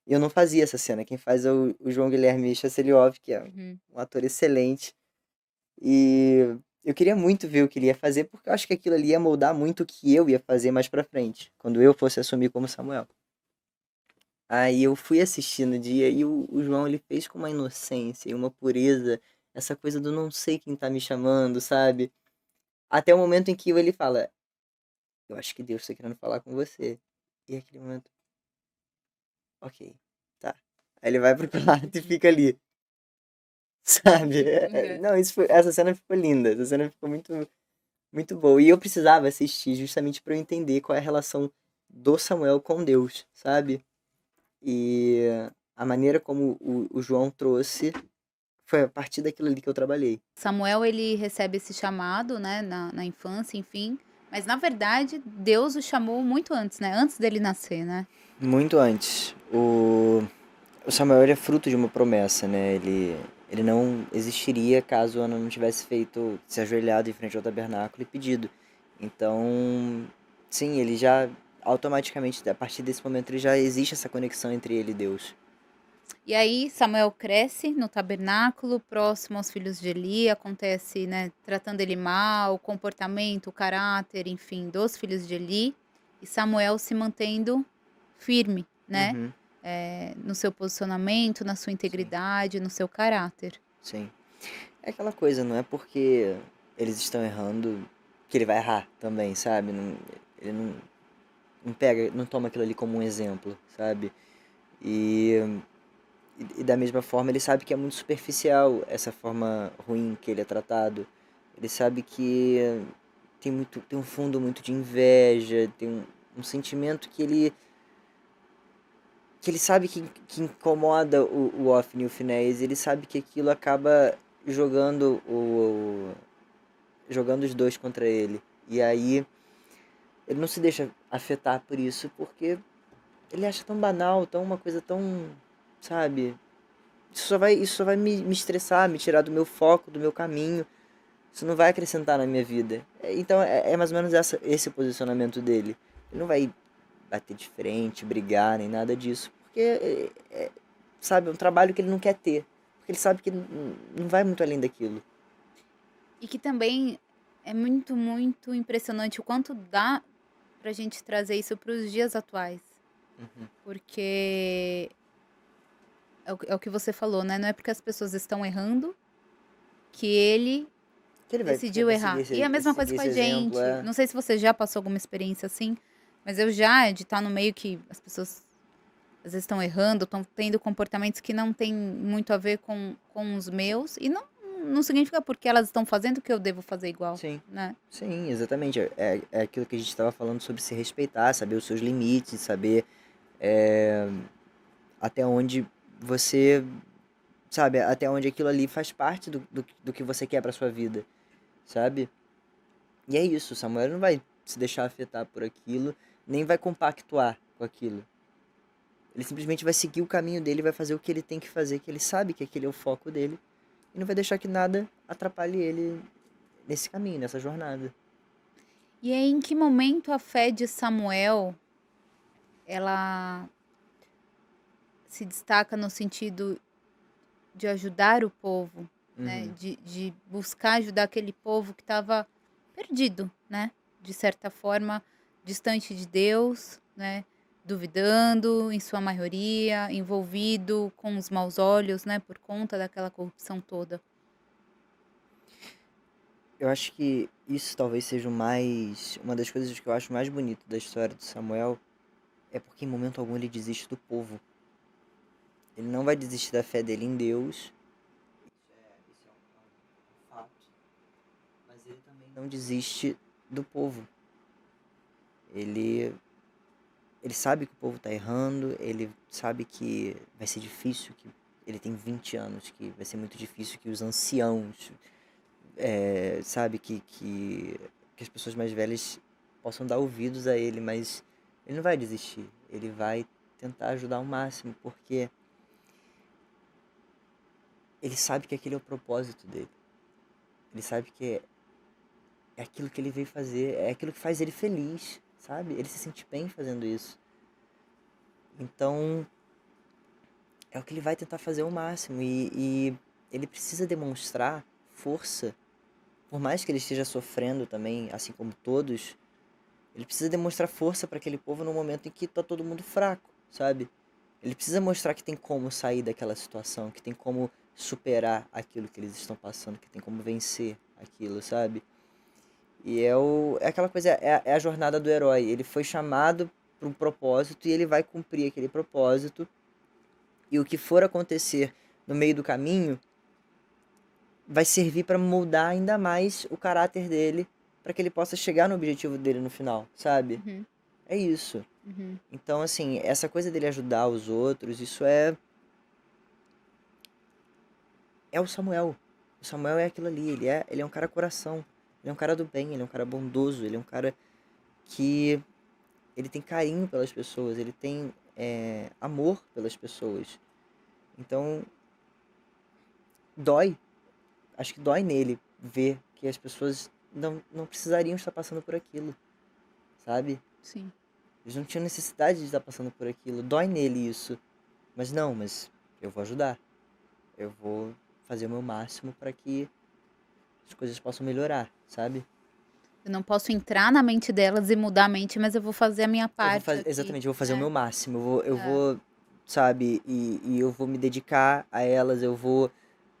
E eu não fazia essa cena. Quem faz é o João Guilherme Chasseliov, que é Uhum. um ator excelente. E eu queria muito ver o que ele ia fazer, porque eu acho que aquilo ali ia moldar muito o que eu ia fazer mais pra frente, quando eu fosse assumir como Samuel. Aí eu fui assistir no dia e o João ele fez com uma inocência e uma pureza, essa coisa do não sei quem tá me chamando, sabe? Até o momento em que ele fala, eu acho que Deus tá querendo falar com você. E aquele momento, ok, tá. Aí ele vai pro quarto e fica ali, sabe? Uhum. Não, essa cena ficou linda, essa cena ficou muito boa. E eu precisava assistir justamente pra eu entender qual é a relação do Samuel com Deus, sabe? E a maneira como o João trouxe foi a partir daquilo ali que eu trabalhei. Samuel, ele recebe esse chamado, né, na infância, enfim, mas na verdade Deus o chamou muito antes, né, antes dele nascer, né. Muito antes. O Samuel ele é fruto de uma promessa, né? Ele não existiria caso Ana não tivesse feito, se ajoelhado em frente ao tabernáculo e pedido. Então, sim, ele já automaticamente, a partir desse momento, ele já existe essa conexão entre ele e Deus. E aí Samuel cresce no tabernáculo, próximo aos filhos de Eli, acontece, né, tratando ele mal, o comportamento, o caráter, enfim, dos filhos de Eli, e Samuel se mantendo firme, né, Uhum, no seu posicionamento, na sua sim, integridade, no seu caráter. sim. É aquela coisa, não é porque eles estão errando que ele vai errar também, sabe? Ele não pega, não toma aquilo ali como um exemplo, sabe? E, e da mesma forma ele sabe que é muito superficial essa forma ruim que ele é tratado. Ele sabe que tem um fundo muito de inveja, tem um sentimento que ele sabe que incomoda o Ofni e o Phineas, ele sabe que aquilo acaba jogando jogando os dois contra ele. E aí ele não se deixa afetar por isso, porque ele acha tão banal, tão uma coisa tão, sabe? Isso só vai me estressar, me tirar do meu foco, do meu caminho. Isso não vai acrescentar na minha vida. Então é mais ou menos esse o posicionamento dele. Ele não vai bater de frente, brigar, nem nada disso. Porque, sabe, é um trabalho que ele não quer ter. Porque ele sabe que não vai muito além daquilo. E que também é muito, muito impressionante o quanto dá pra gente trazer isso para os dias atuais, Uhum. porque é o que você falou, né, não é porque as pessoas estão errando que ele Que ele decidiu vai seguir errar. E a mesma coisa seguir com esse a exemplo, gente. é. Não sei se você já passou alguma experiência assim, mas eu já, de estar no meio que as pessoas às vezes estão errando, estão tendo comportamentos que não têm muito a ver com os meus, e não significa porque elas estão fazendo que eu devo fazer igual, Sim. né. Sim, exatamente. É aquilo que a gente estava falando sobre se respeitar, saber os seus limites, saber é, até onde você, sabe, até onde aquilo ali faz parte do que você quer pra sua vida, sabe? E é isso, o Samuel não vai se deixar afetar por aquilo, nem vai compactuar com aquilo. Ele simplesmente vai seguir o caminho dele, vai fazer o que ele tem que fazer, que ele sabe que aquele é o foco dele, e não vai deixar que nada atrapalhe ele nesse caminho, nessa jornada. E aí em que momento a fé de Samuel, ela se destaca no sentido de ajudar o povo, né, Uhum. de buscar ajudar aquele povo que estava perdido, né, de certa forma distante de Deus, né, duvidando em sua maioria, envolvido com os maus olhos, né, por conta daquela corrupção toda. Eu acho que isso talvez seja uma das coisas que eu acho mais bonito da história de Samuel, é porque em momento algum ele desiste do povo. Ele não vai desistir da fé dele em Deus. Isso é um fato. Mas ele também não desiste do povo. Ele, ele sabe que o povo tá errando, ele sabe que vai ser difícil, que ele tem 20 anos, que vai ser muito difícil que os anciãos, sabe, que as pessoas mais velhas possam dar ouvidos a ele, mas ele não vai desistir. Ele vai tentar ajudar ao máximo, porque ele sabe que aquele é o propósito dele. Ele sabe que é aquilo que ele veio fazer, é aquilo que faz ele feliz, sabe? Ele se sente bem fazendo isso. Então, é o que ele vai tentar fazer ao máximo. E ele precisa demonstrar força, por mais que ele esteja sofrendo também, assim como todos, ele precisa demonstrar força para aquele povo no momento em que tá todo mundo fraco, sabe? Ele precisa mostrar que tem como sair daquela situação, que tem como superar aquilo que eles estão passando, que tem como vencer aquilo, sabe? E é aquela coisa, é a jornada do herói. Ele foi chamado para um propósito e ele vai cumprir aquele propósito. E o que for acontecer no meio do caminho vai servir para moldar ainda mais o caráter dele, para que ele possa chegar no objetivo dele no final, sabe? Uhum, É isso. uhum. Então, assim, essa coisa dele ajudar os outros, isso é o Samuel. O Samuel é aquilo ali, ele é um cara coração, ele é um cara do bem, ele é um cara bondoso, ele é um cara que ele tem carinho pelas pessoas, ele tem amor pelas pessoas. Então, dói. Acho que dói nele ver que as pessoas não precisariam estar passando por aquilo, sabe? Sim. Eles não tinham necessidade de estar passando por aquilo. Dói nele isso. Mas não, mas eu vou ajudar. Eu vou fazer o meu máximo para que as coisas possam melhorar, sabe? Eu não posso entrar na mente delas e mudar a mente, mas eu vou fazer a minha Eu vou parte fazer, aqui, exatamente, eu vou fazer o né. meu máximo. Eu É. vou, sabe? E eu vou me dedicar a elas.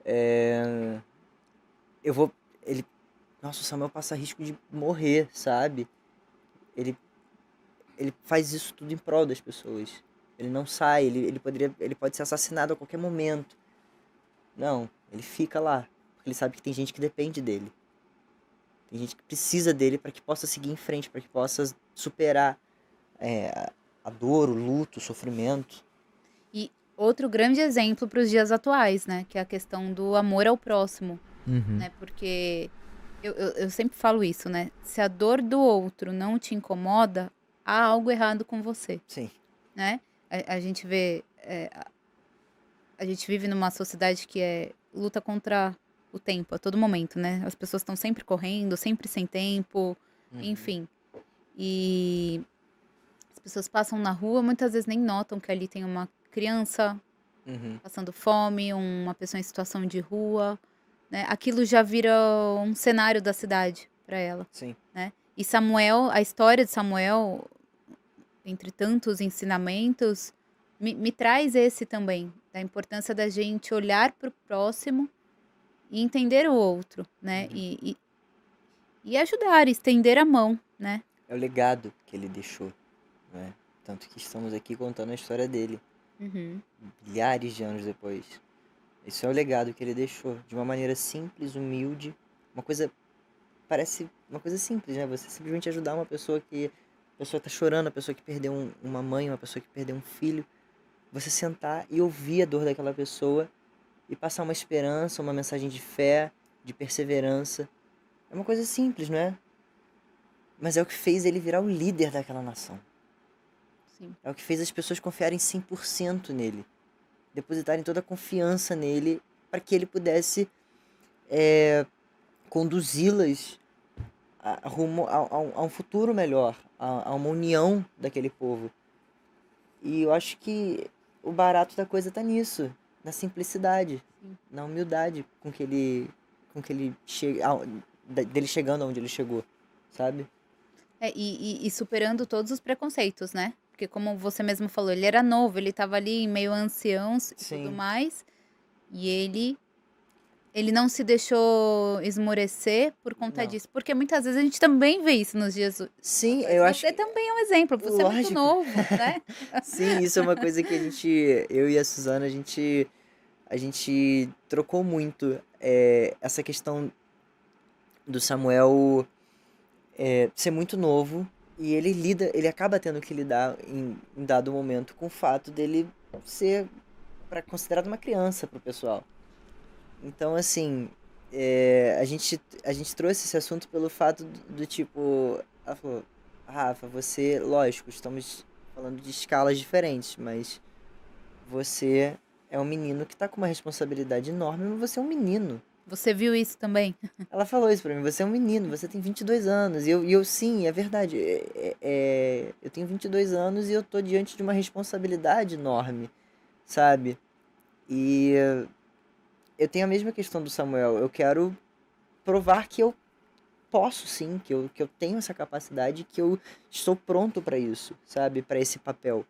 É, eu vou. Ele, nossa, o Samuel passa risco de morrer, sabe? Ele, ele faz isso tudo em prol das pessoas. Ele não sai, ele pode ser assassinado a qualquer momento. Não, ele fica lá, porque ele sabe que tem gente que depende dele. Tem gente que precisa dele para que possa seguir em frente, para que possa superar a dor, o luto, o sofrimento. E outro grande exemplo para os dias atuais, né, que é a questão do amor ao próximo, Uhum. né, porque eu sempre falo isso, né, se a dor do outro não te incomoda, há algo errado com você, Sim. né. A gente vê, a gente vive numa sociedade que luta contra o tempo a todo momento, né, as pessoas estão sempre correndo, sempre sem tempo, Uhum. enfim. E as pessoas passam na rua, muitas vezes nem notam que ali tem uma criança Uhum. passando fome, uma pessoa em situação de rua, né, aquilo já vira um cenário da cidade para ela, Sim. né. E Samuel, a história de Samuel, entre tantos ensinamentos, me traz esse também, da importância da gente olhar para o próximo e entender o outro, né, Uhum. e ajudar, estender a mão, né. É o legado que ele deixou, né? Tanto que estamos aqui contando a história dele, Uhum. milhares de anos depois. Isso é o legado que ele deixou, de uma maneira simples, humilde, uma coisa parece uma coisa simples, né? Você simplesmente ajudar uma pessoa que a pessoa tá chorando, a pessoa que perdeu uma mãe, uma pessoa que perdeu um filho, você sentar e ouvir a dor daquela pessoa e passar uma esperança, uma mensagem de fé, de perseverança. É uma coisa simples, não é? Mas é o que fez ele virar o líder daquela nação. Sim. É o que fez as pessoas confiarem 100% nele, depositarem toda a confiança nele para que ele pudesse conduzi-las rumo a um futuro melhor, a uma união daquele povo. E eu acho que o barato da coisa tá nisso, na simplicidade, Sim. na humildade com que ele chega, dele chegando aonde ele chegou, sabe? E superando todos os preconceitos, né, porque como você mesmo falou, ele era novo, ele estava ali meio ancião e tudo Sim. mais, e ele não se deixou esmorecer por conta Não. disso, porque muitas vezes a gente também vê isso nos dias Sim, atuais. eu acho Você que. também é um exemplo, você é muito Lógico. novo, né. Sim, isso é uma coisa que eu e a Suzana, a gente trocou muito. Essa questão do Samuel ser muito novo e ele acaba tendo que lidar em dado momento com o fato dele ser considerado uma criança pro pessoal. Então, assim, a gente trouxe esse assunto pelo fato do tipo, ela falou, Rafa, você, lógico, estamos falando de escalas diferentes, mas você é um menino que tá com uma responsabilidade enorme, mas você é um menino. Você viu isso também? Ela falou isso pra mim, você é um menino, você tem 22 anos. E eu sim, é verdade. Eu tenho 22 anos e eu tô diante de uma responsabilidade enorme, sabe? E eu tenho a mesma questão do Samuel. Eu quero provar que eu posso sim, que eu tenho essa capacidade, que eu estou pronto para isso, sabe? Para esse papel.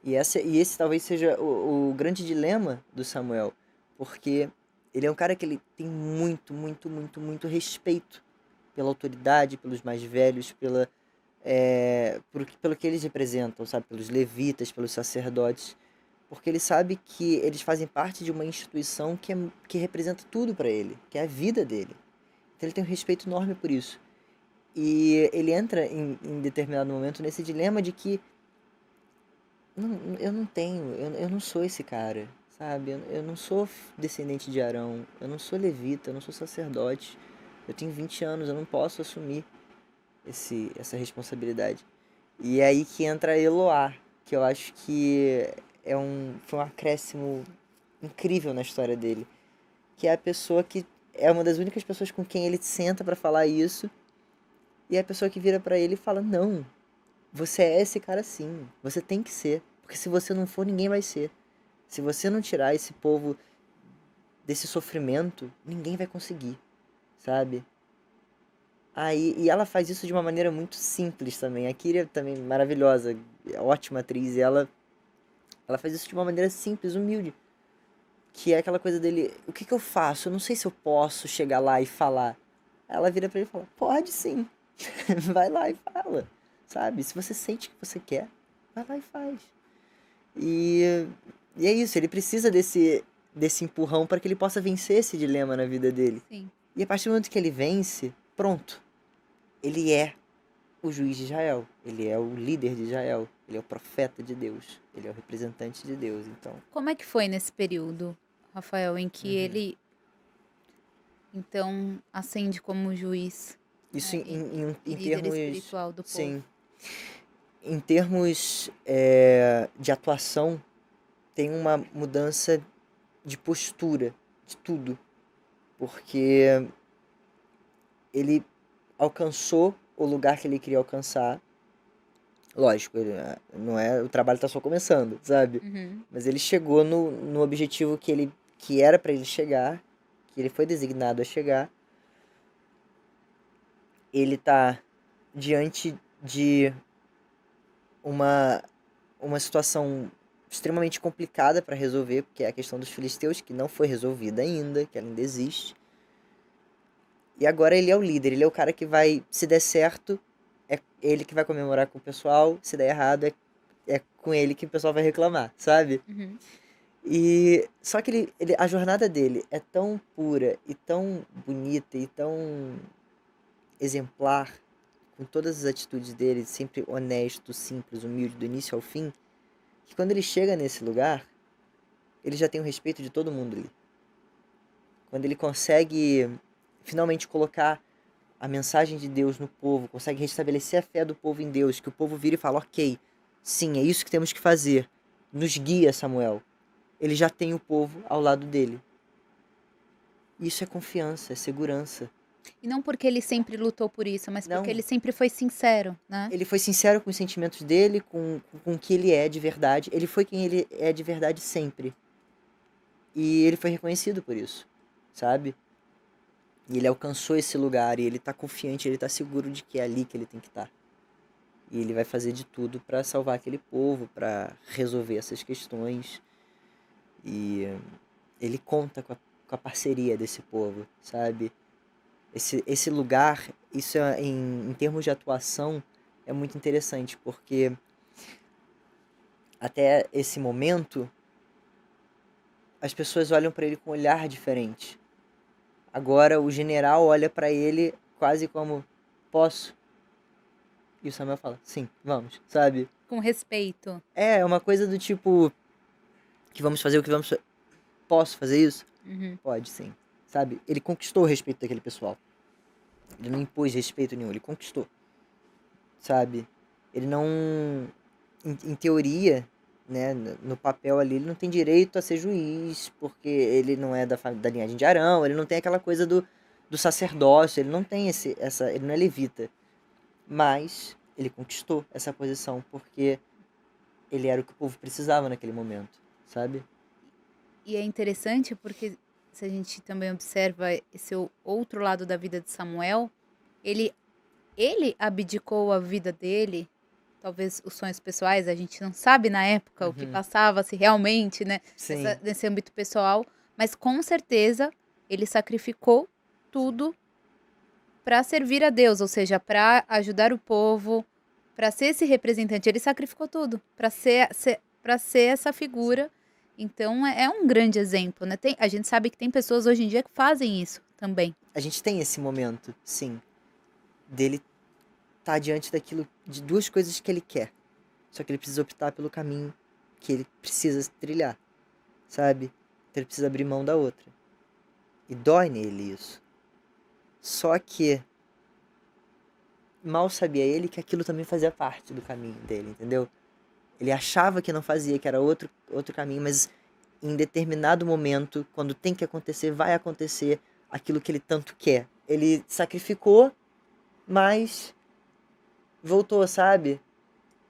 E esse talvez seja o grande dilema do Samuel, porque ele é um cara que ele tem muito, muito, muito, muito respeito pela autoridade, pelos mais velhos, pelo que eles representam, sabe? Pelos levitas, pelos sacerdotes, porque ele sabe que eles fazem parte de uma instituição que representa tudo para ele, que é a vida dele. Então ele tem um respeito enorme por isso. E ele entra em determinado momento nesse dilema de que eu não tenho, eu não sou esse cara, sabe? Eu não sou descendente de Arão, eu não sou levita, eu não sou sacerdote. Eu tenho 20 anos, eu não posso assumir essa responsabilidade. E é aí que entra Eloá, que eu acho que foi um acréscimo incrível na história dele. Que é a pessoa que é uma das únicas pessoas com quem ele senta pra falar isso. E é a pessoa que vira pra ele e fala: Não, você é esse cara sim. Você tem que ser. Porque se você não for, ninguém vai ser. Se você não tirar esse povo desse sofrimento, ninguém vai conseguir, sabe? E ela faz isso de uma maneira muito simples também. A Kyria também maravilhosa, ótima atriz. E ela faz isso de uma maneira simples, humilde. Que é aquela coisa dele: o que eu faço? Eu não sei se eu posso chegar lá e falar. Ela vira pra ele e fala: pode sim. Vai lá e fala, sabe? Se você sente que você quer, vai lá e faz. E, e é isso, ele precisa desse empurrão para que ele possa vencer esse dilema na vida dele. Sim. E a partir do momento que ele vence, pronto. Ele é o juiz de Israel. Ele é o líder de Israel. Ele é o profeta de Deus. Ele é o representante de Deus. Então, Como é que foi nesse período, Rafael, em que uhum. ele, então, ascende como juiz, Isso né, e em líder termos, espiritual do povo? sim, em termos de atuação, tem uma mudança de postura, de tudo. Porque ele alcançou o lugar que ele queria alcançar. Lógico, não é, o trabalho tá só começando, sabe? Uhum. Mas ele chegou no objetivo que era para ele chegar, que ele foi designado a chegar. Ele tá diante de uma, uma situação extremamente complicada para resolver, porque é a questão dos filisteus, que não foi resolvida ainda, que ela ainda existe. E agora ele é o líder, ele é o cara que vai, se der certo, é ele que vai comemorar com o pessoal, se der errado, é com ele que o pessoal vai reclamar, sabe? Uhum. E só que a jornada dele é tão pura e tão bonita e tão exemplar, com todas as atitudes dele, sempre honesto, simples, humilde, do início ao fim, que quando ele chega nesse lugar, ele já tem o respeito de todo mundo ali. Quando ele consegue finalmente colocar a mensagem de Deus no povo, consegue restabelecer a fé do povo em Deus, que o povo vira e fala: ok, sim, é isso que temos que fazer, nos guia, Samuel. Ele já tem o povo ao lado dele. Isso é confiança, é segurança. E não porque ele sempre lutou por isso, mas porque Não, ele sempre foi sincero, né? ele foi sincero com os sentimentos dele, com o que ele é de verdade. Ele foi quem ele é de verdade sempre. E ele foi reconhecido por isso, sabe? E ele alcançou esse lugar e ele tá confiante, ele tá seguro de que é ali que ele tem que estar. E ele vai fazer de tudo para salvar aquele povo, para resolver essas questões. E ele conta com a parceria desse povo, sabe? Esse lugar, isso em termos de atuação, é muito interessante, porque até esse momento as pessoas olham para ele com um olhar diferente. Agora o general olha para ele quase como: posso? E o Samuel fala: sim, vamos, sabe? Com respeito. É uma coisa do tipo: que vamos fazer o que vamos. Posso fazer isso? Uhum. Pode, sim. Sabe? Ele conquistou o respeito daquele pessoal. Ele não impôs respeito nenhum, ele conquistou. Sabe? Ele não. Em teoria, né, no papel ali, ele não tem direito a ser juiz, porque ele não é da linhagem de Arão, ele não tem aquela coisa do sacerdócio, ele não tem ele não é levita. Mas ele conquistou essa posição, porque ele era o que o povo precisava naquele momento, sabe? E é interessante porque se a gente também observa esse outro lado da vida de Samuel, ele ele abdicou a vida dele, talvez os sonhos pessoais, a gente não sabe na época o que Uhum. passava, se realmente, né, Sim. nesse âmbito pessoal, mas com certeza ele sacrificou tudo para servir a Deus, ou seja, para ajudar o povo, para ser esse representante. Ele sacrificou tudo para ser essa Sim. figura. Então é um grande exemplo, né. A gente sabe que tem pessoas hoje em dia que fazem isso também. A gente tem esse momento, sim, dele tá diante daquilo, de duas coisas que ele quer. Só que ele precisa optar pelo caminho que ele precisa trilhar, sabe? Então ele precisa abrir mão da outra. E dói nele isso. Só que mal sabia ele que aquilo também fazia parte do caminho dele, entendeu? Ele achava que não fazia, que era outro caminho, mas em determinado momento, quando tem que acontecer, vai acontecer aquilo que ele tanto quer. Ele sacrificou, mas voltou, sabe?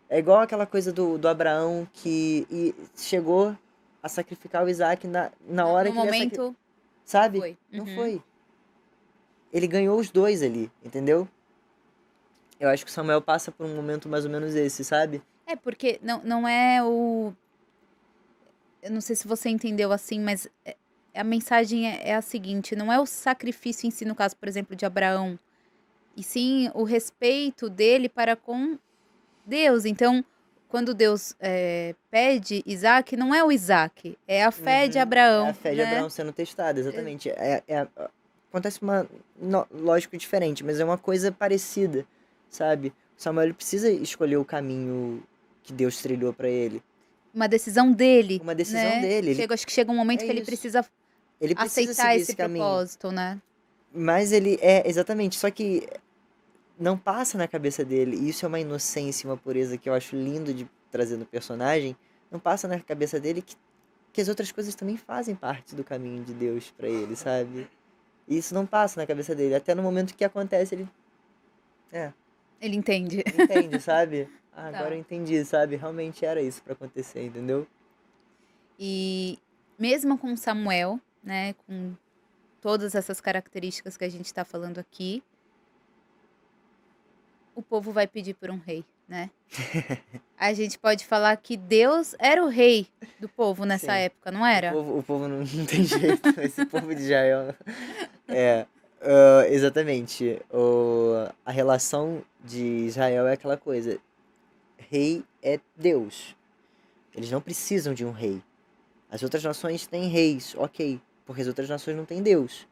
É igual aquela coisa do Abraão que chegou a sacrificar o Isaac na hora No que ele ia sacrificar. momento não Sabe? foi. Não Uhum. foi. Ele ganhou os dois ali, entendeu? Eu acho que o Samuel passa por um momento mais ou menos esse, sabe? É, porque não é o eu não sei se você entendeu assim, mas, a mensagem é a seguinte, não é o sacrifício em si, no caso, por exemplo, de Abraão, e sim o respeito dele para com Deus. Então, quando Deus, pede Isaac, não é o Isaac, é a fé de Uhum. É a Abraão, fé de né. Abraão sendo testada, Ex exatamente. Acontece uma. Lógico, diferente, mas é uma coisa parecida, sabe? O Samuel ele precisa escolher o caminho que Deus trilhou pra ele. uma decisão dele, Uma decisão né. dele. Acho que chega um momento É que ele isso. precisa Ele precisa aceitar seguir esse esse caminho. propósito, né. Mas ele é, exatamente, só que não passa na cabeça dele, e isso é uma inocência, uma pureza que eu acho lindo de trazer no personagem. Não passa na cabeça dele que as outras coisas também fazem parte do caminho de Deus pra ele, sabe? E isso não passa na cabeça dele. Até no momento que acontece, ele. É, Ele entende. entende, sabe? Ah, agora Tá. eu entendi, sabe? Realmente era isso pra acontecer, entendeu? E mesmo com Samuel, né, com todas essas características que a gente está falando aqui, o povo vai pedir por um rei, né. A gente pode falar que Deus era o rei do povo nessa Sim. época, não O era? povo, o povo não, não tem jeito. Esse povo de Israel. É. Exatamente. A relação de Israel é aquela coisa. Rei é Deus. Eles não precisam de um rei. As outras nações têm reis, ok. Porque as outras nações não têm Deus.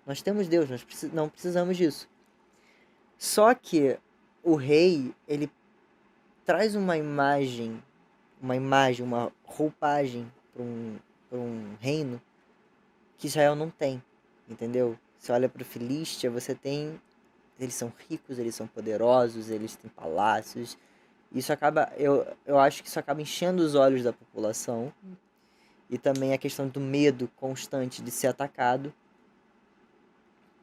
Nós temos Deus, nós não precisamos disso. Só que o rei, ele traz uma roupagem para um reino que Israel não tem, entendeu? Você olha para o Filístia, você tem, eles são ricos, eles são poderosos, eles têm palácios. Isso acaba, eu acho que isso acaba enchendo os olhos da população, e também a questão do medo constante de ser atacado,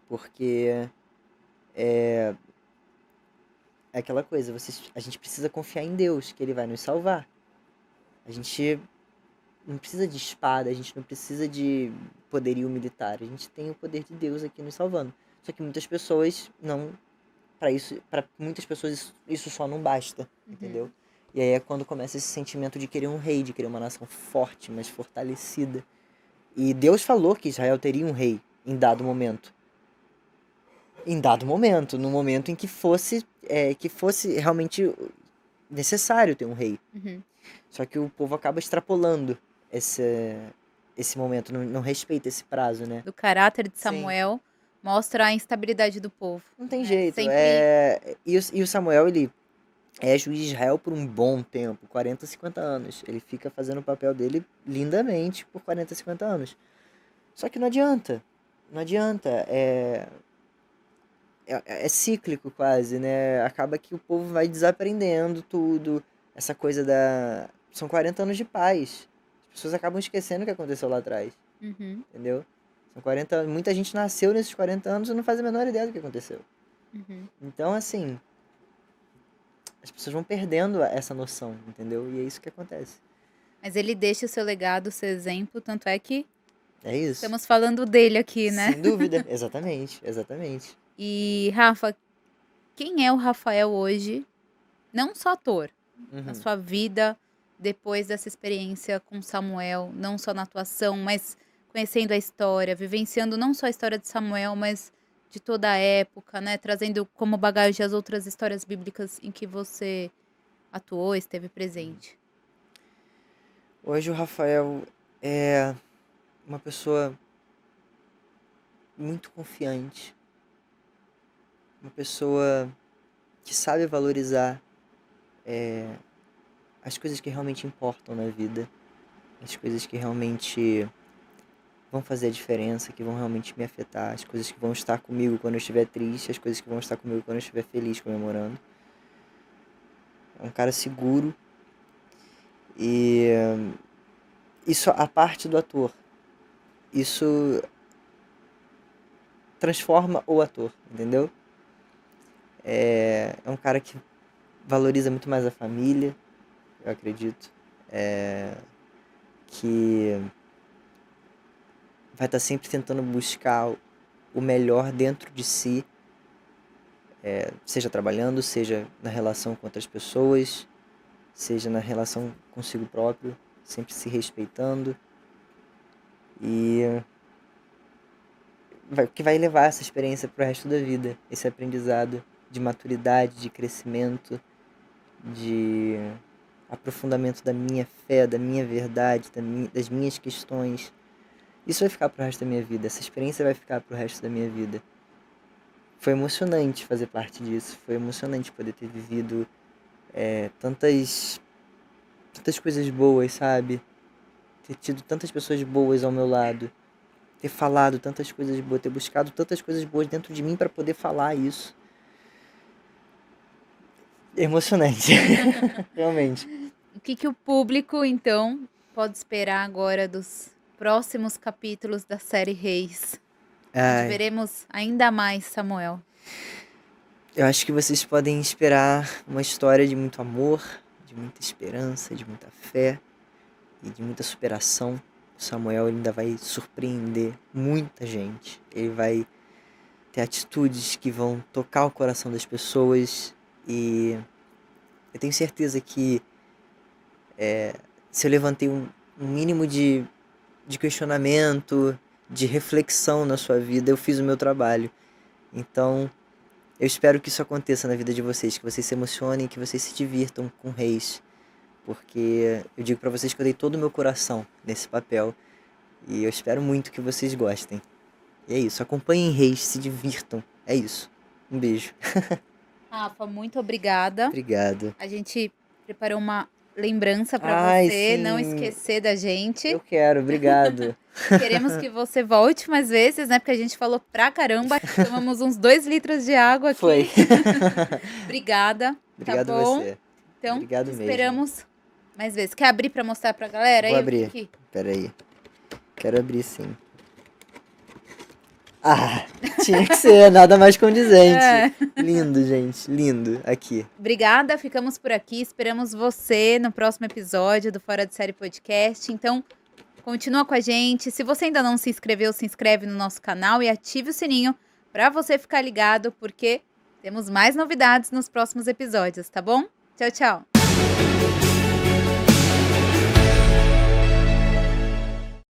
porque é aquela coisa, a gente precisa confiar em Deus, que ele vai nos salvar. A gente não precisa de espada, a gente não precisa de poderio militar, a gente tem o poder de Deus aqui nos salvando. Só que muitas pessoas não, para muitas pessoas isso só não basta, entendeu? Uhum. E aí é quando começa esse sentimento de querer um rei, de querer uma nação forte, mas fortalecida. E Deus falou que Israel teria um rei em dado momento. Em dado momento, no momento em que fosse realmente necessário ter um rei. Uhum. Só que o povo acaba extrapolando esse, esse momento, não respeita esse prazo, né? Do caráter de Sim. Samuel, mostra a instabilidade do povo, Não tem né, jeito. sempre E o Samuel, ele é juiz de Israel por um bom tempo, 40, 50 anos. Ele fica fazendo o papel dele lindamente por 40, 50 anos. Só que não adianta. Não adianta. É cíclico quase, né? Acaba que o povo vai desaprendendo tudo. Essa coisa da. São 40 anos de paz. As pessoas acabam esquecendo o que aconteceu lá atrás. uhum, Entendeu? São 40 anos. Muita gente nasceu nesses 40 anos e não faz a menor ideia do que aconteceu. uhum. Então, assim, as pessoas vão perdendo essa noção, entendeu? E é isso que acontece. Mas ele deixa o seu legado, o seu exemplo, tanto é que É isso. estamos falando dele aqui, né? Sem dúvida, exatamente, exatamente. E, Rafa, quem é o Rafael hoje? Não só ator, na Uhum. sua vida, depois dessa experiência com Samuel, não só na atuação, mas conhecendo a história, vivenciando não só a história de Samuel, mas de toda a época, né? Trazendo como bagagem as outras histórias bíblicas em que você atuou, esteve presente. Hoje o Rafael é uma pessoa muito confiante, uma pessoa que sabe valorizar as coisas que realmente importam na vida, as coisas que realmente vão fazer a diferença, que vão realmente me afetar, as coisas que vão estar comigo quando eu estiver triste, as coisas que vão estar comigo quando eu estiver feliz, comemorando. É um cara seguro e isso a parte do ator. Isso transforma o ator, entendeu? É um cara que valoriza muito mais a família, eu acredito. Que vai estar sempre tentando buscar o melhor dentro de si, seja trabalhando, seja na relação com outras pessoas, seja na relação consigo próprio, sempre se respeitando. E que vai levar essa experiência pro resto da vida, esse aprendizado de maturidade, de crescimento, de aprofundamento da minha fé, da minha verdade, das minhas questões. Isso vai ficar pro resto da minha vida, essa experiência vai ficar pro resto da minha vida. Foi emocionante fazer parte disso, foi emocionante poder ter vivido tantas coisas boas, sabe? Ter tido tantas pessoas boas ao meu lado, ter falado tantas coisas boas, ter buscado tantas coisas boas dentro de mim para poder falar isso. É emocionante, realmente. O que o público, então, pode esperar agora dos próximos capítulos da série Reis? Onde Ai, veremos ainda mais Samuel. eu acho que vocês podem esperar uma história de muito amor, de muita esperança, de muita fé e de muita superação. O Samuel ainda vai surpreender muita gente. Ele vai ter atitudes que vão tocar o coração das pessoas e eu tenho certeza que se eu levantei um mínimo de questionamento, de reflexão na sua vida, eu fiz o meu trabalho. Então, eu espero que isso aconteça na vida de vocês, que vocês se emocionem, que vocês se divirtam com Reis, porque eu digo pra vocês que eu dei todo o meu coração nesse papel e eu espero muito que vocês gostem. E é isso, acompanhem Reis, se divirtam. É isso. Um beijo. Rafa, muito obrigada. Obrigado. A gente preparou uma lembrança para Ai, você não sim. esquecer da gente. Eu quero, obrigado. Queremos que você volte mais vezes, né? Porque a gente falou pra caramba. Tomamos uns 2 litros de água aqui. Foi. Obrigada. Obrigado tá bom? você. Então, Obrigado mesmo. esperamos mais vezes. Quer abrir pra mostrar pra galera? Vou aí? abrir. Aqui. Pera aí. Quero abrir sim. Ah, tinha que ser, nada mais condizente. Lindo, gente, lindo. Aqui. Obrigada, ficamos por aqui. Esperamos você no próximo episódio do Fora de Série Podcast. Então, continua com a gente. Se você ainda não se inscreveu, se inscreve no nosso canal e ative o sininho para você ficar ligado, porque temos mais novidades nos próximos episódios, tá bom? Tchau, tchau.